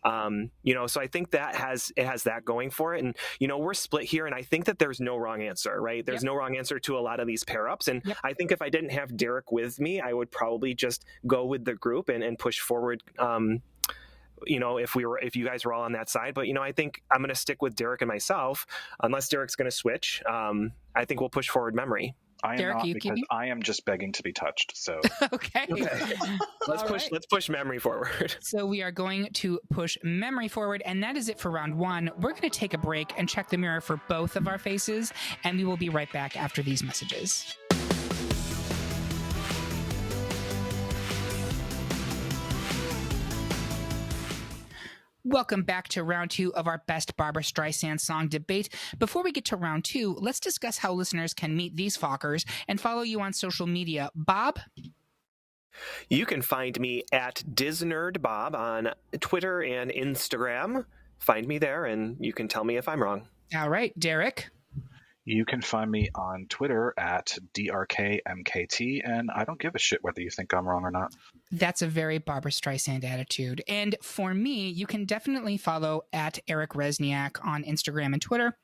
Speaker 2: So I think that has that going for it, and we're split here, and I think that there's no wrong answer, right? There's no wrong answer to a lot of these pair ups, and I think if I didn't have Derek with me, I would probably just go with the group and push forward. If you guys were all on that side, but I think I'm going to stick with Derek and myself, unless Derek's going to switch. I think we'll push forward Memory.
Speaker 3: I am
Speaker 1: Derek,
Speaker 3: not, because I am just begging to be touched. So
Speaker 1: Okay.
Speaker 2: Let's push Memory forward.
Speaker 1: So we are going to push Memory forward, and that is it for round one. We're going to take a break and check the mirror for both of our faces, and we will be right back after these messages. Welcome back to round two of our best Barbra Streisand song debate. Before we get to round two, let's discuss how listeners can meet these Fockers and follow you on social media. Bob?
Speaker 2: You can find me at DisNerdBob on Twitter and Instagram. Find me there, and you can tell me if I'm wrong.
Speaker 1: All right, Derek?
Speaker 3: you can find me on Twitter at DRKMKT, and I don't give a shit whether you think I'm wrong or not.
Speaker 1: That's a very Barbra Streisand attitude. And for me, you can definitely follow at Eric Resniak on Instagram and Twitter.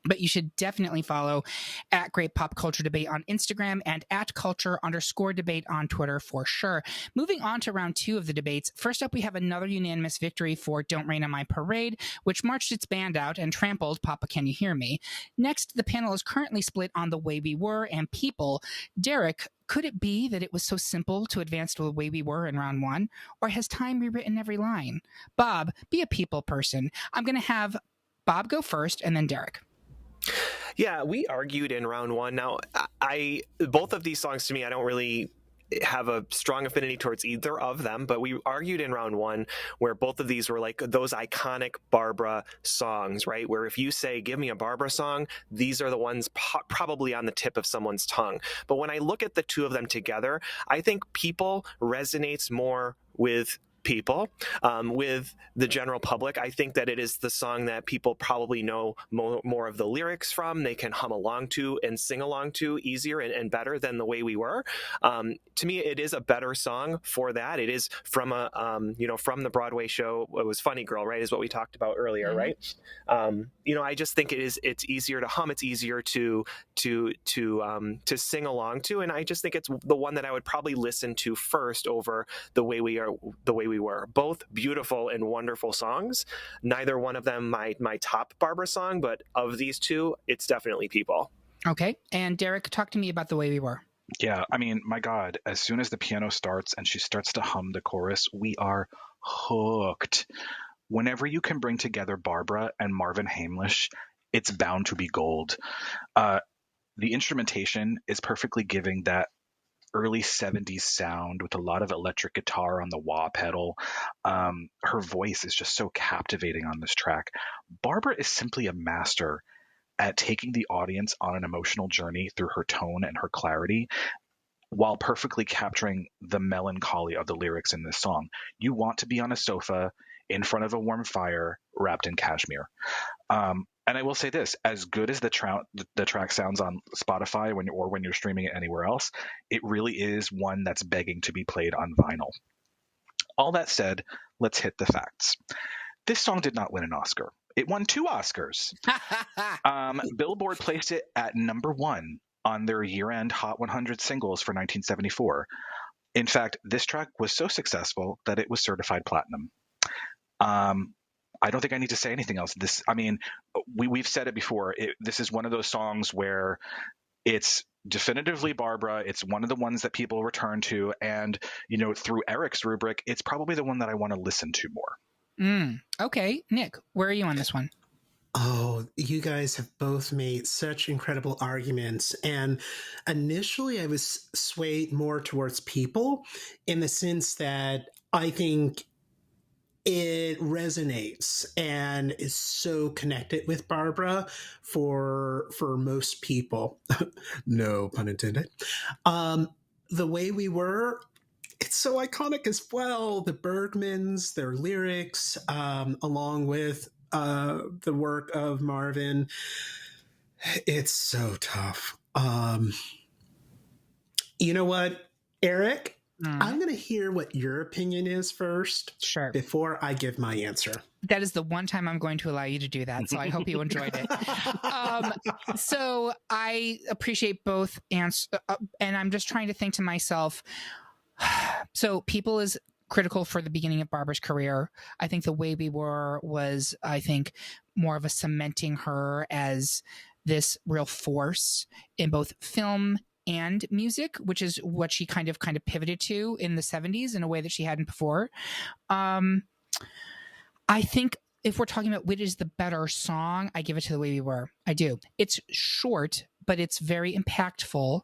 Speaker 1: But you should definitely follow at Great Pop Culture Debate on Instagram and at culture_debate on Twitter for sure. Moving on to round two of the debates. First up, we have another unanimous victory for Don't Rain on My Parade, which marched its band out and trampled Papa Can You Hear Me. Next, the panel is currently split on The Way We Were and People. Derek, could it be that it was so simple to advance to The Way We Were in round one? Or has time rewritten every line? Bob, be a people person. I'm going to have Bob go first and then Derek.
Speaker 2: Yeah, we argued in round one. Now, both of these songs to me, I don't really have a strong affinity towards either of them, but we argued in round one where both of these were like those iconic Barbra songs, right? Where if you say, give me a Barbra song, these are the ones probably on the tip of someone's tongue. But when I look at the two of them together, I think People resonates more with people, with the general public. I think that it is the song that people probably know more of the lyrics from. They can hum along to and sing along to easier and better than The Way We Were. To me, it is a better song for that. It is from from the Broadway show. It was Funny Girl, right? Is what we talked about earlier, right? I just think it's easier to hum. It's easier to sing along to, and I just think it's the one that I would probably listen to first over The Way We Were. Both beautiful and wonderful songs. Neither one of them my top Barbra song, but of these two, it's definitely People.
Speaker 1: Okay. And Derek, talk to me about The Way We Were.
Speaker 3: Yeah, I mean, my God, as soon as the piano starts and she starts to hum the chorus, we are hooked. Whenever you can bring together Barbra and Marvin Hamlisch, it's bound to be gold. The instrumentation is perfectly giving that early 70s sound with a lot of electric guitar on the wah pedal. Her voice is just so captivating on this track. Barbra is simply a master at taking the audience on an emotional journey through her tone and her clarity, while perfectly capturing the melancholy of the lyrics in this song. You want to be on a sofa in front of a warm fire wrapped in cashmere. And I will say this, as good as the track sounds on Spotify when you're streaming it anywhere else, it really is one that's begging to be played on vinyl. All that said, let's hit the facts. This song did not win an Oscar. It won 2 Oscars. Billboard placed it at number 1 on their year-end Hot 100 singles for 1974. In fact, this track was so successful that it was certified platinum. I don't think I need to say anything else. We've said it before. This is one of those songs where it's definitively Barbra. It's one of the ones that people return to. And, through Eric's rubric, it's probably the one that I want to listen to more.
Speaker 1: Okay. Nick, where are you on this one?
Speaker 4: Oh, you guys have both made such incredible arguments. And initially I was swayed more towards People in the sense that I think it resonates and is so connected with Barbra for most people. No pun intended. The Way We Were, it's so iconic as well. The Bergmans, their lyrics, along with the work of Marvin. It's so tough. You know what, Eric? I'm going to hear what your opinion is first.
Speaker 1: Sure.
Speaker 4: Before I give my answer.
Speaker 1: That is the one time I'm going to allow you to do that. So I hope you enjoyed it. So I appreciate both answers. And I'm just trying to think to myself. So People is critical for the beginning of Barbra's career. I think The Way We Were was, I think, more of a cementing her as this real force in both film and music, which is what she kind of pivoted to in the 70s in a way that she hadn't before. I think if we're talking about which is the better song, I give it to The Way We Were. I do. It's short, but it's very impactful.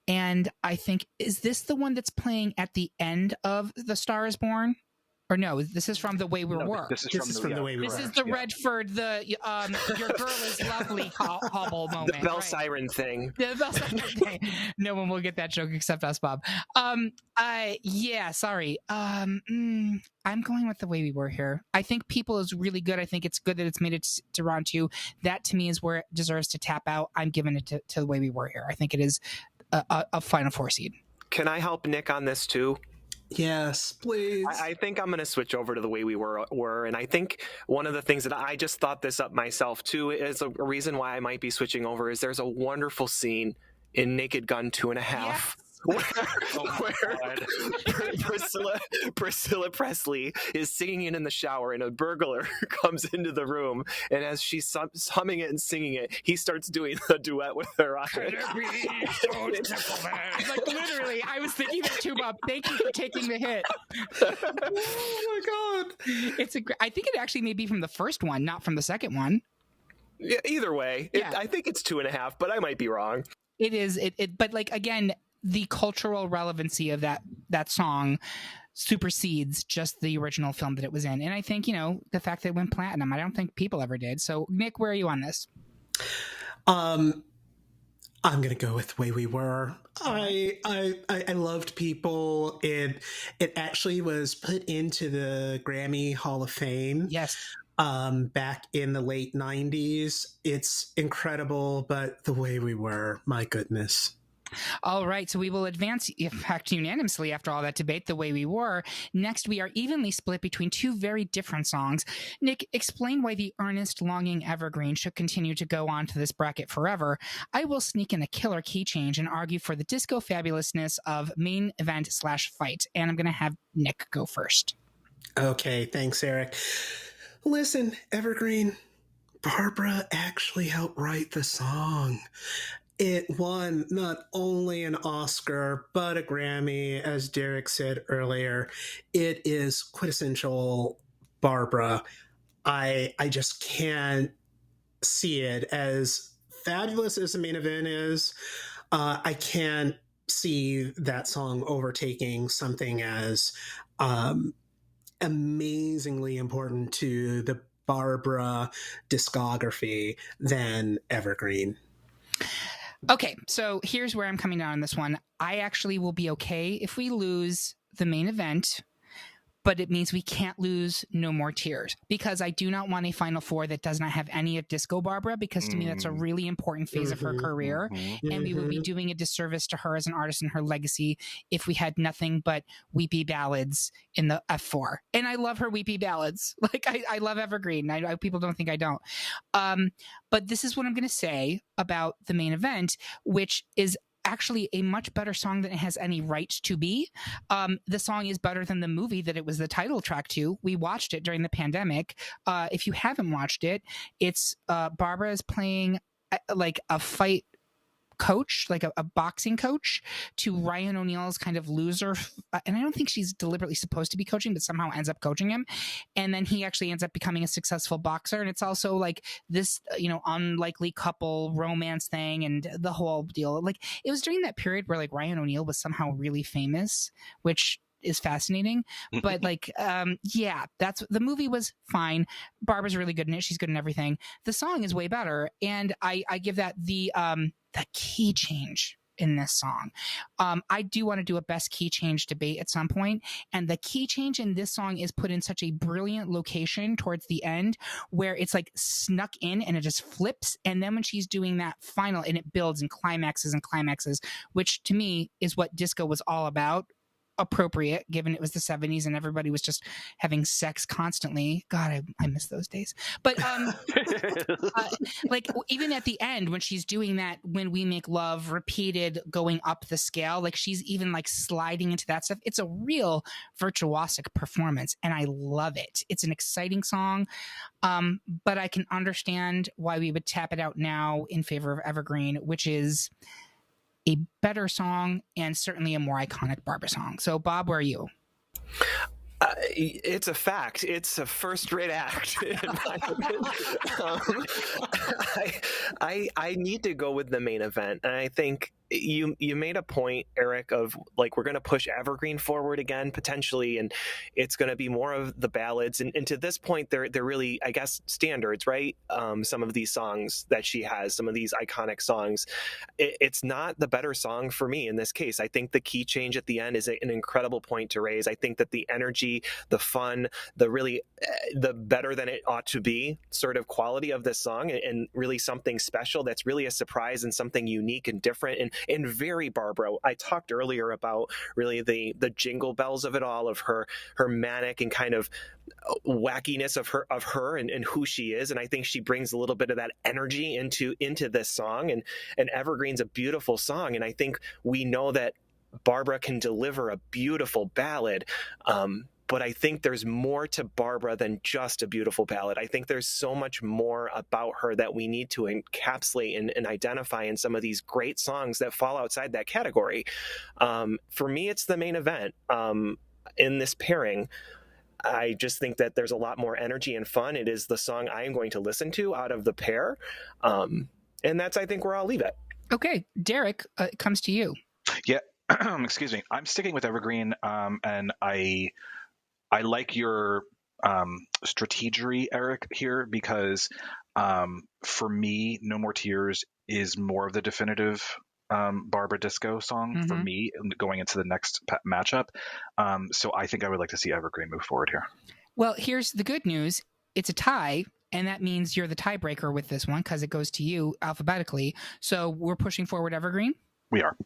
Speaker 1: And I think, is this the one that's playing at the end of The Star Is Born? Or no, this is from The Way We Were.
Speaker 3: This is from The Way We Were.
Speaker 1: This is the Redford, your girl is lovely hobble moment.
Speaker 2: The bell siren thing.
Speaker 1: The bell siren thing. No one will get that joke except us, Bob. Yeah, sorry. I'm going with The Way We Were here. I think People is really good. I think it's good that it's made it to round 2. That to me is where it deserves to tap out. I'm giving it to The Way We Were here. I think it is a Final Four seed.
Speaker 2: Can I help Nick on this too?
Speaker 4: Yes, please.
Speaker 2: I think I'm going to switch over to The Way We Were. And I think one of the things that I just thought this up myself too is a reason why I might be switching over is there's a wonderful scene in Naked Gun 2.5.
Speaker 1: Yes.
Speaker 2: Where Priscilla Presley is singing it in the shower and a burglar comes into the room, and as she's humming it and singing it, he starts doing a duet with her on it.
Speaker 1: Like literally, I was thinking that too, Bob. Thank you for taking the hit.
Speaker 4: Oh my God.
Speaker 1: I think it actually may be from the first one, not from the second one.
Speaker 2: Yeah, either way,
Speaker 1: Yeah.
Speaker 2: I think it's 2.5, but I might be wrong.
Speaker 1: It is. But like again, the cultural relevancy of that song supersedes just the original film that it was in. And I think, the fact that it went platinum, I don't think People ever did. So Nick, where are you on this?
Speaker 4: I'm going to go with The Way We Were. I loved People. It actually was put into the Grammy Hall of Fame.
Speaker 1: Yes.
Speaker 4: Back in the late 90s. It's incredible, but The Way We Were, my goodness.
Speaker 1: All right, so we will advance, in fact, unanimously after all that debate, The Way We Were. Next, we are evenly split between two very different songs. Nick, explain why the earnest, longing evergreen should continue to go on to this bracket forever. I will sneak in a killer key change and argue for the disco fabulousness of Main Event / Fight. And I'm going to have Nick go first.
Speaker 4: Okay, thanks, Eric. Listen, Evergreen, Barbra actually helped write the song. It won not only an Oscar, but a Grammy, as Derek said earlier. It is quintessential Barbra. I just can't see it. As fabulous as the Main Event is, I can't see that song overtaking something as amazingly important to the Barbra discography than Evergreen.
Speaker 1: Okay, so here's where I'm coming down on this one. I actually will be okay if we lose the Main Event, but it means we can't lose No More Tears, because I do not want a Final Four that does not have any of Disco Barbra, because to me that's a really important phase of her career, and we would be doing a disservice to her as an artist and her legacy if we had nothing but weepy ballads in the F4. And I love her weepy ballads. Like, I love Evergreen. People don't think I don't. But this is what I'm going to say about the Main Event, which is actually a much better song than it has any right to be. The song is better than the movie that it was the title track to. We watched it during the pandemic. If you haven't watched it, it's Barbra is playing like a fight coach, like a boxing coach, to Ryan O'Neal's kind of loser. And I don't think she's deliberately supposed to be coaching, but somehow ends up coaching him. And then he actually ends up becoming a successful boxer. And it's also like this, unlikely couple romance thing and the whole deal. Like, it was during that period where like Ryan O'Neal was somehow really famous, which is fascinating. But like, that's the movie was fine. Barbara's really good in it. She's good in everything. The song is way better. And I give that the key change in this song. I do want to do a best key change debate at some point, and the key change in this song is put in such a brilliant location towards the end where it's like snuck in and it just flips, and then when she's doing that final and it builds and climaxes, which to me is what disco was all about. Appropriate given it was the 70s and everybody was just having sex constantly. God, I miss those days. But like even at the end when she's doing that, when we make love repeated going up the scale, like she's even like sliding into that stuff. It's a real virtuosic performance and I love it. It's an exciting song, but I can understand why we would tap it out now in favor of Evergreen, which is a better song and certainly a more iconic Barbra song. So, Bob, where are you?
Speaker 2: It's a fact. It's a first-rate act. In my opinion. I need to go with the main event, and I think you made a point, Eric, of like we're going to push Evergreen forward again potentially, and it's going to be more of the ballads. And to this point, they're really, I guess, standards, right? Some of these songs that she has, some of these iconic songs, it's not the better song for me in this case. I think the key change at the end is an incredible point to raise. I think that the energy, the fun, the better than it ought to be sort of quality of this song, and really something special that's really a surprise and something unique and different and very Barbra. I talked earlier about really the jingle bells of it all, of her manic and kind of wackiness of her and who she is, and I think she brings a little bit of that energy into this song, and Evergreen's a beautiful song, and I think we know that Barbra can deliver a beautiful ballad, but I think there's more to Barbra than just a beautiful ballad. I think there's so much more about her that we need to encapsulate and identify in some of these great songs that fall outside that category. For me, it's the main event in this pairing. I just think that there's a lot more energy and fun. It is the song I am going to listen to out of the pair. And that's, I think, where I'll leave it.
Speaker 1: Okay. Derek, it comes to you.
Speaker 3: Yeah. Excuse me. I'm sticking with Evergreen, and I like your strategery, Eric, here, because for me, No More Tears is more of the definitive Barbra disco song for me going into the next matchup. So I think I would like to see Evergreen move forward here.
Speaker 1: Well, here's the good news. It's a tie, and that means you're the tiebreaker with this one because it goes to you alphabetically. So we're pushing forward Evergreen?
Speaker 3: We are.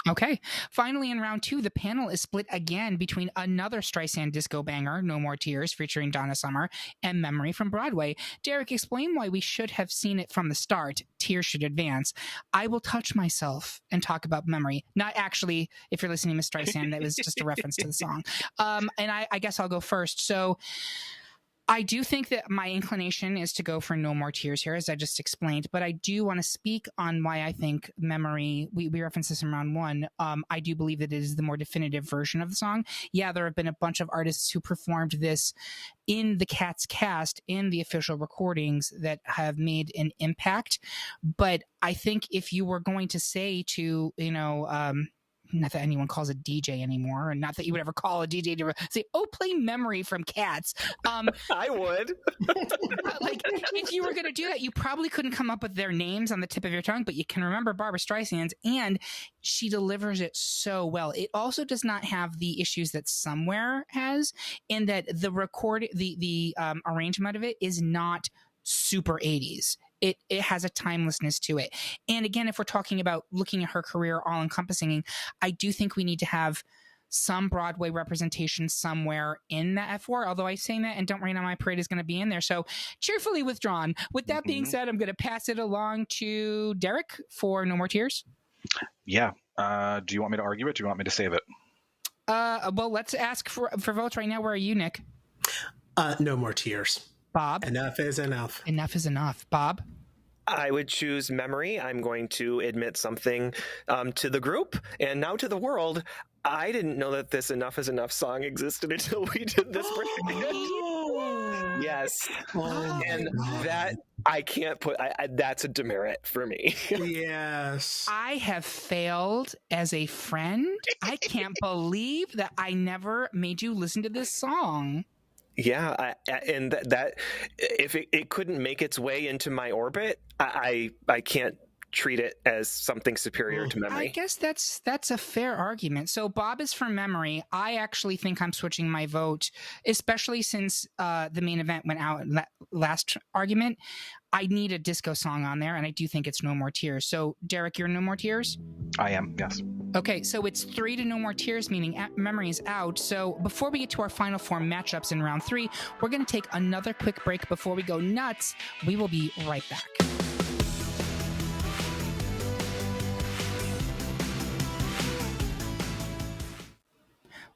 Speaker 1: Okay. Finally, in round 2, the panel is split again between another Streisand disco banger, No More Tears, featuring Donna Summer, and Memory from Broadway. Derek, explain why we should have seen it from the start. Tears should advance. I will touch myself and talk about Memory. Not actually, if you're listening to Miss Streisand, that was just a reference to the song. And I guess I'll go first. So I do think that my inclination is to go for No More Tears here, as I just explained, but I do want to speak on why I think Memory, we referenced this in round 1, I do believe that it is the more definitive version of the song. Yeah, there have been a bunch of artists who performed this in the Cats cast, in the official recordings, that have made an impact, but I think if you were going to say to, not that anyone calls a DJ anymore, and not that you would ever call a DJ to say, "Oh, play Memory from Cats."
Speaker 2: I would.
Speaker 1: Like, if you were going to do that, you probably couldn't come up with their names on the tip of your tongue, but you can remember Barbra Streisand's, and she delivers it so well. It also does not have the issues that Somewhere has, in that the arrangement of it is not super 80s. It has a timelessness to it. And again, if we're talking about looking at her career all encompassing, I do think we need to have some Broadway representation somewhere in that F4, although I'm saying that and Don't Rain on My Parade is going to be in there. So cheerfully withdrawn. With that being said, I'm going to pass it along to Derek for No More Tears.
Speaker 3: Yeah. Do you want me to argue it? Do you want me to save it?
Speaker 1: Well, let's ask for votes right now. Where are you, Nick?
Speaker 4: No More Tears.
Speaker 1: Bob?
Speaker 4: Enough is enough.
Speaker 1: Enough is enough. Bob?
Speaker 2: I would choose Memory. I'm going to admit something to the group and now to the world. I didn't know that this Enough is Enough song existed until we did this break. Yes. And that I can't put, that's a demerit for me.
Speaker 4: Yes.
Speaker 1: I have failed as a friend. I can't believe that I never made you listen to this song.
Speaker 2: Yeah, and that if it couldn't make its way into my orbit, I can't treat it as something superior to memory.
Speaker 1: I guess that's a fair argument. So Bob is for memory. I actually think I'm switching my vote, especially since the main event went out in that last argument. I need a disco song on there, and I do think it's No More Tears. So, Derek, you're No More Tears?
Speaker 3: I am, yes.
Speaker 1: Okay, so it's 3 to No More Tears, meaning memory is out. So before we get to our final four matchups in round 3, we're going to take another quick break before we go nuts. We will be right back.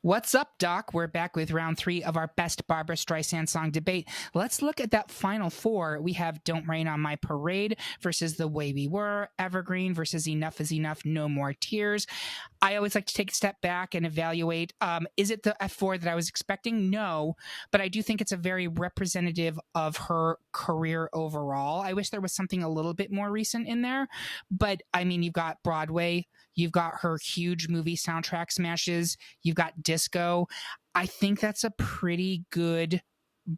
Speaker 1: What's up, Doc? We're back with round 3 of our best Barbra Streisand song debate. Let's look at that final 4. We have Don't Rain on My Parade versus The Way We Were, Evergreen versus Enough is Enough, No More Tears. I always like to take a step back and evaluate, is it the F4 that I was expecting? No, but I do think it's a very representative of her career overall. I wish there was something a little bit more recent in there, but I mean, you've got Broadway, you've got her huge movie soundtrack smashes, you've got disco. I think that's a pretty good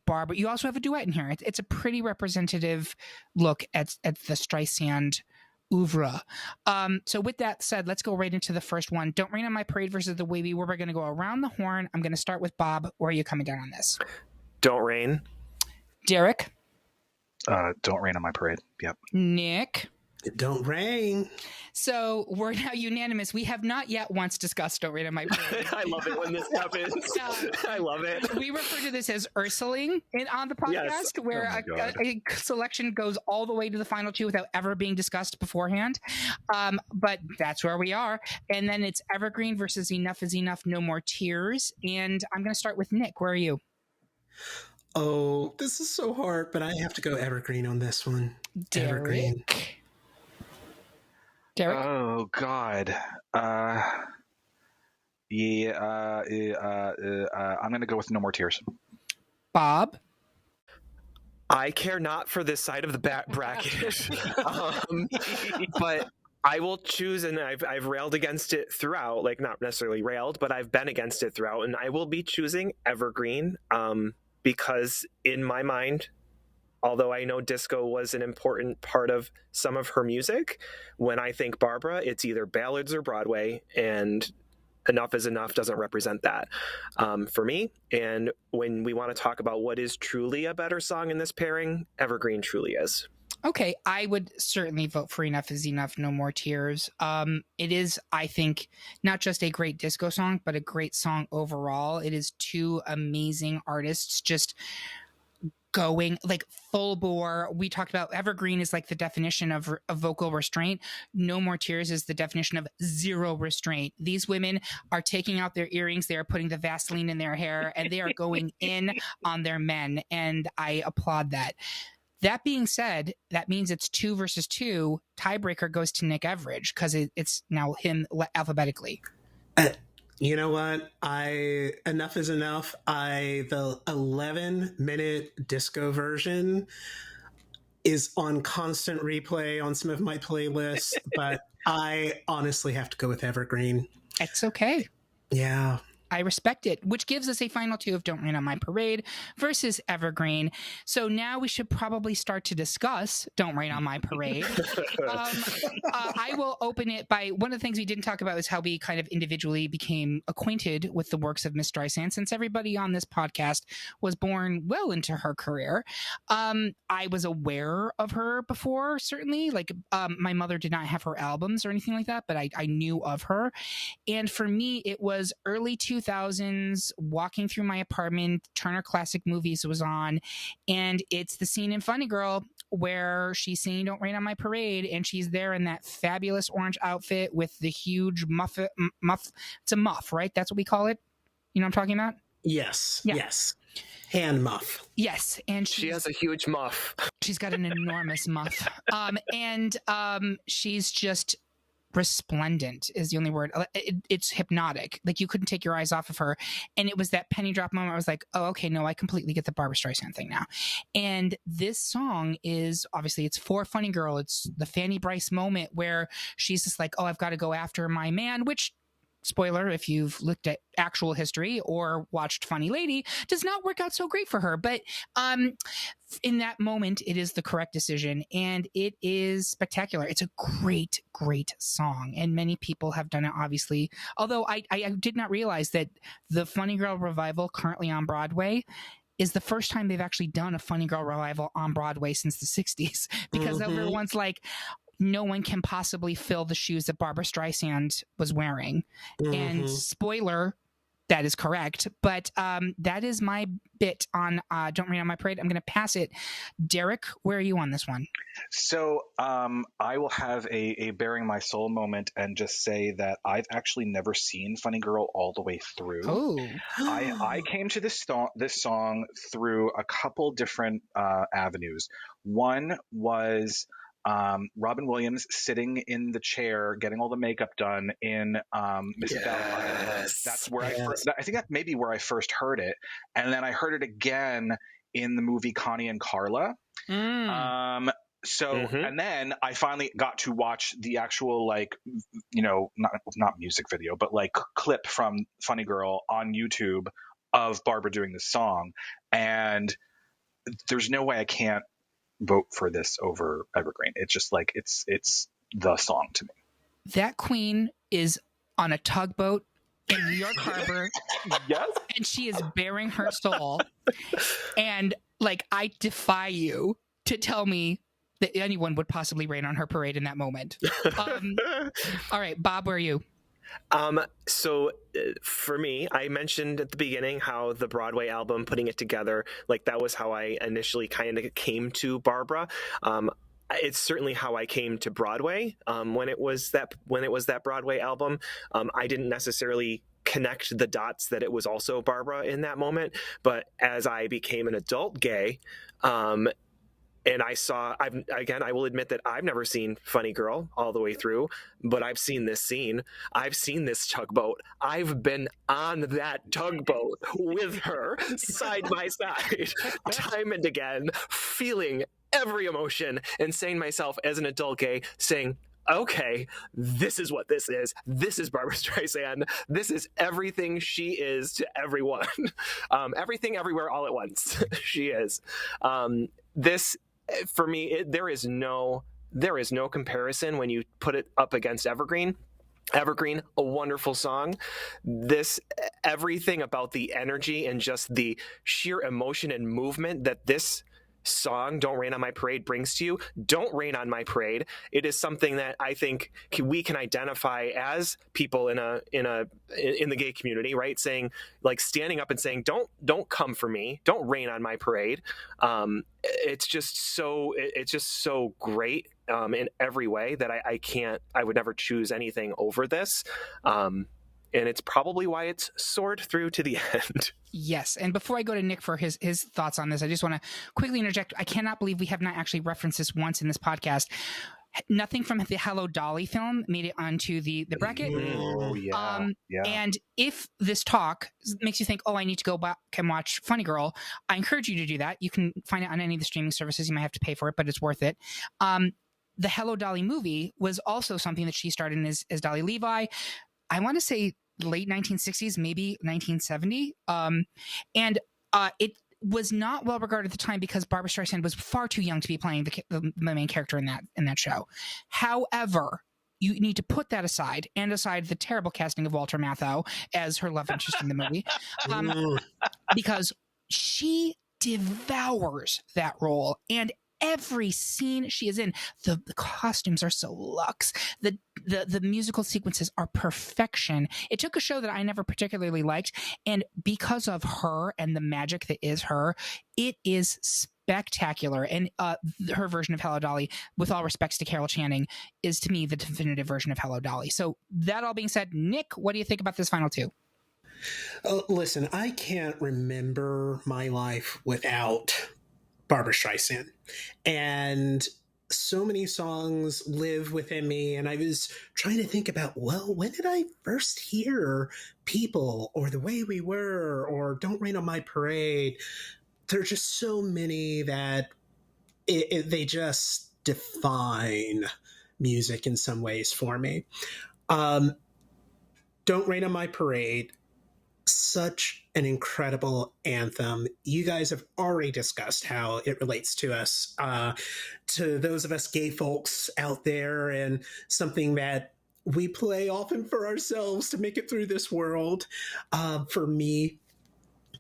Speaker 1: Barbra. You also have a duet in here. It's a pretty representative look at the Streisand oeuvre. So with that said, let's go right into the first one. Don't Rain on My Parade versus The Way We Were. We're going to go around the horn. I'm going to start with Bob. Where are you coming down on this?
Speaker 2: Don't Rain.
Speaker 1: Derek?
Speaker 3: Don't Rain on My Parade. Yep.
Speaker 1: Nick?
Speaker 4: Don't Rain.
Speaker 1: So we're now unanimous. We have not yet once discussed Don't Rain on My Parade.
Speaker 2: I love it when this happens. I love it.
Speaker 1: We refer to this as Ursuling on the podcast,
Speaker 2: Yes.
Speaker 1: where a selection goes all the way to the final 2 without ever being discussed beforehand. But that's where we are. And then it's Evergreen versus Enough is Enough, No More Tears. And I'm going to start with Nick. Where are you?
Speaker 4: Oh, this is so hard, but I have to go Evergreen on this one.
Speaker 1: Derek.
Speaker 4: Evergreen.
Speaker 1: Derek?
Speaker 3: Oh God. I'm gonna go with No More Tears.
Speaker 1: Bob?
Speaker 2: I care not for this side of the bracket, but I will choose, and I've railed against it throughout, like not necessarily railed, but I've been against it throughout, and I will be choosing Evergreen because in my mind, although I know disco was an important part of some of her music, when I think Barbra, it's either ballads or Broadway, and Enough is Enough doesn't represent that for me. And when we want to talk about what is truly a better song in this pairing, Evergreen truly is.
Speaker 1: Okay, I would certainly vote for Enough is Enough, No More Tears. It is, I think, not just a great disco song, but a great song overall. It is 2 amazing artists just going like full bore. We talked about Evergreen is like the definition of vocal restraint. No More Tears is the definition of zero restraint. These women are taking out their earrings, they are putting the Vaseline in their hair, and they are going in on their men, and I applaud that. That being said, that means it's 2 versus 2. Tiebreaker goes to Nick Everidge because it's now him alphabetically.
Speaker 4: You know what? Enough is Enough. The 11-minute disco version is on constant replay on some of my playlists, but I honestly have to go with Evergreen.
Speaker 1: It's okay.
Speaker 4: Yeah.
Speaker 1: I respect it, which gives us a final 2 of Don't Rain on My Parade versus Evergreen. So now we should probably start to discuss Don't Rain on My Parade. I will open it by, one of the things we didn't talk about is how we kind of individually became acquainted with the works of Miss Streisand, since everybody on this podcast was born well into her career. I was aware of her before, certainly. Like my mother did not have her albums or anything like that, but I knew of her. And for me, it was early 2000s, walking through my apartment, Turner Classic Movies was on, and it's the scene in Funny Girl where she's singing Don't Rain on My Parade, and she's there in that fabulous orange outfit with the huge muff. It's a muff, right? That's what we call it. You know what I'm talking about?
Speaker 4: Yes.
Speaker 1: Yeah.
Speaker 4: Yes. Hand muff.
Speaker 1: Yes. And
Speaker 2: she has a huge muff.
Speaker 1: She's got an enormous muff. And she's just resplendent is the only word. It's hypnotic. Like you couldn't take your eyes off of her. And it was that penny drop moment. I was like, oh, okay, no, I completely get the Barbra Streisand thing now. And this song is obviously it's for Funny Girl. It's the Fanny Bryce moment where she's just like, oh, I've got to go after my man, which spoiler if you've looked at actual history or watched Funny Lady, does not work out so great for her. But in that moment, it is the correct decision, and it is spectacular. It's a great, great song, and many people have done it, obviously. Although I did not realize that the Funny Girl revival currently on Broadway is the first time they've actually done a Funny Girl revival on Broadway since the 60s, because everyone's like, no one can possibly fill the shoes that Barbra Streisand was wearing. And spoiler, that is correct. But that is my bit on Don't Rain on My Parade. I'm going to pass it. Derek, where are you on this one?
Speaker 3: So I will have a bearing my soul moment and just say that I've actually never seen Funny Girl all the way through.
Speaker 1: Oh,
Speaker 3: I came to this song through a couple different avenues. One was Robin Williams sitting in the chair getting all the makeup done in Mrs. Doubtfire. That's where I think that may be where I first heard it, and then I heard it again in the movie Connie and Carla. And then I finally got to watch the actual, like, you know, not music video, but like clip from Funny Girl on YouTube of Barbra doing this song, and there's no way I can't vote for this over Evergreen. It's just like it's the song to me.
Speaker 1: That queen is on a tugboat in New York Harbor.
Speaker 3: Yes.
Speaker 1: And she is bearing her soul. And like, I defy you to tell me that anyone would possibly rain on her parade in that moment. All right, Bob, where are you?
Speaker 2: So for me, I mentioned at the beginning how the Broadway album, putting it together, like that was how I initially kind of came to Barbra. It's certainly how I came to Broadway. When it was that Broadway album, I didn't necessarily connect the dots that it was also Barbra in that moment. But as I became an adult gay, and I will admit that I've never seen Funny Girl all the way through, but I've seen this scene. I've seen this tugboat. I've been on that tugboat with her side by side, time and again, feeling every emotion and saying to myself as an adult gay, saying, okay, this is what this is. This is Barbra Streisand. This is everything she is to everyone. Everything, everywhere, all at once. She is. This, for me, there is no comparison when you put it up against Evergreen. Evergreen, a wonderful song. Everything about the energy and just the sheer emotion and movement that this song, Don't Rain on My Parade, brings to you. Don't Rain on My Parade. It is something that I think we can identify as people in the gay community, right? Saying, like, standing up and saying, don't come for me. Don't rain on my parade. It's just so great in every way that I would never choose anything over this. And it's probably why it's soared through to the end.
Speaker 1: Yes. And before I go to Nick for his thoughts on this, I just want to quickly interject. I cannot believe we have not actually referenced this once in this podcast. Nothing from the Hello Dolly film made it onto the bracket.
Speaker 3: Oh, yeah.
Speaker 1: And if this talk makes you think, oh, I need to go back and watch Funny Girl, I encourage you to do that. You can find it on any of the streaming services. You might have to pay for it, but it's worth it. The Hello Dolly movie was also something that she starred in as Dolly Levi. I want to say late 1960s, maybe 1970. And it was not well regarded at the time because Barbra Streisand was far too young to be playing the main character in that show. However, you need to put that aside and aside the terrible casting of Walter Matthau as her love interest in the movie, because she devours that role. And every scene she is in, the costumes are so luxe. The musical sequences are perfection. It took a show that I never particularly liked, and because of her and the magic that is her, it is spectacular. And her version of Hello Dolly, with all respects to Carol Channing, is to me the definitive version of Hello Dolly. So that all being said, Nick, what do you think about this final two?
Speaker 4: Listen, I can't remember my life without Barbra Streisand. And so many songs live within me. And I was trying to think about, well, when did I first hear People or The Way We Were or Don't Rain on My Parade? There are just so many that they just define music in some ways for me. Don't Rain on My Parade, such an incredible anthem. You guys have already discussed how it relates to us, to those of us gay folks out there, and something that we play often for ourselves to make it through this world. For me,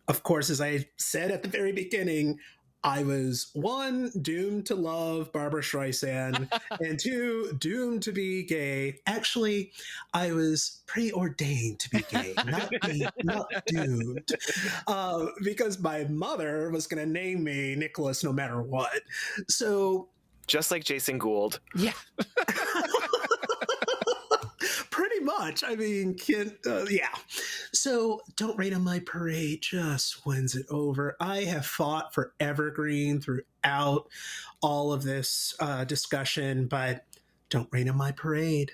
Speaker 4: of course, as I said at the very beginning, I was, one, doomed to love Barbra Streisand, and two, doomed to be gay. Actually, I was preordained to be gay, not doomed, because my mother was going to name me Nicholas no matter what. So,
Speaker 2: just like Jason Gould.
Speaker 1: Yeah.
Speaker 4: Pretty much. I mean, yeah. So Don't Rain on My Parade just wins it over. I have fought for Evergreen throughout all of this discussion, but Don't Rain on My Parade.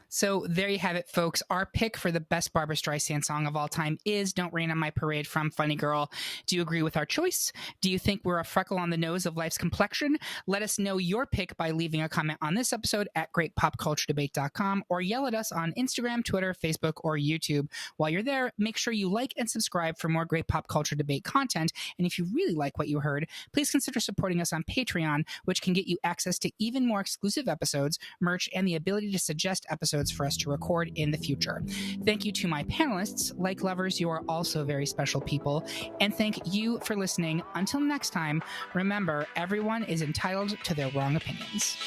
Speaker 1: So there you have it, folks. Our pick for the best Barbra Streisand song of all time is Don't Rain on My Parade from Funny Girl. Do you agree with our choice? Do you think we're a freckle on the nose of life's complexion? Let us know your pick by leaving a comment on this episode at greatpopculturedebate.com, or yell at us on Instagram, Twitter, Facebook, or YouTube. While you're there, make sure you like and subscribe for more Great Pop Culture Debate content. And if you really like what you heard, please consider supporting us on Patreon, which can get you access to even more exclusive episodes, merch, and the ability to suggest episodes for us to record in the future. Thank you to my panelists. Like lovers, you are also very special people. And thank you for listening. Until next time, remember, everyone is entitled to their wrong opinions.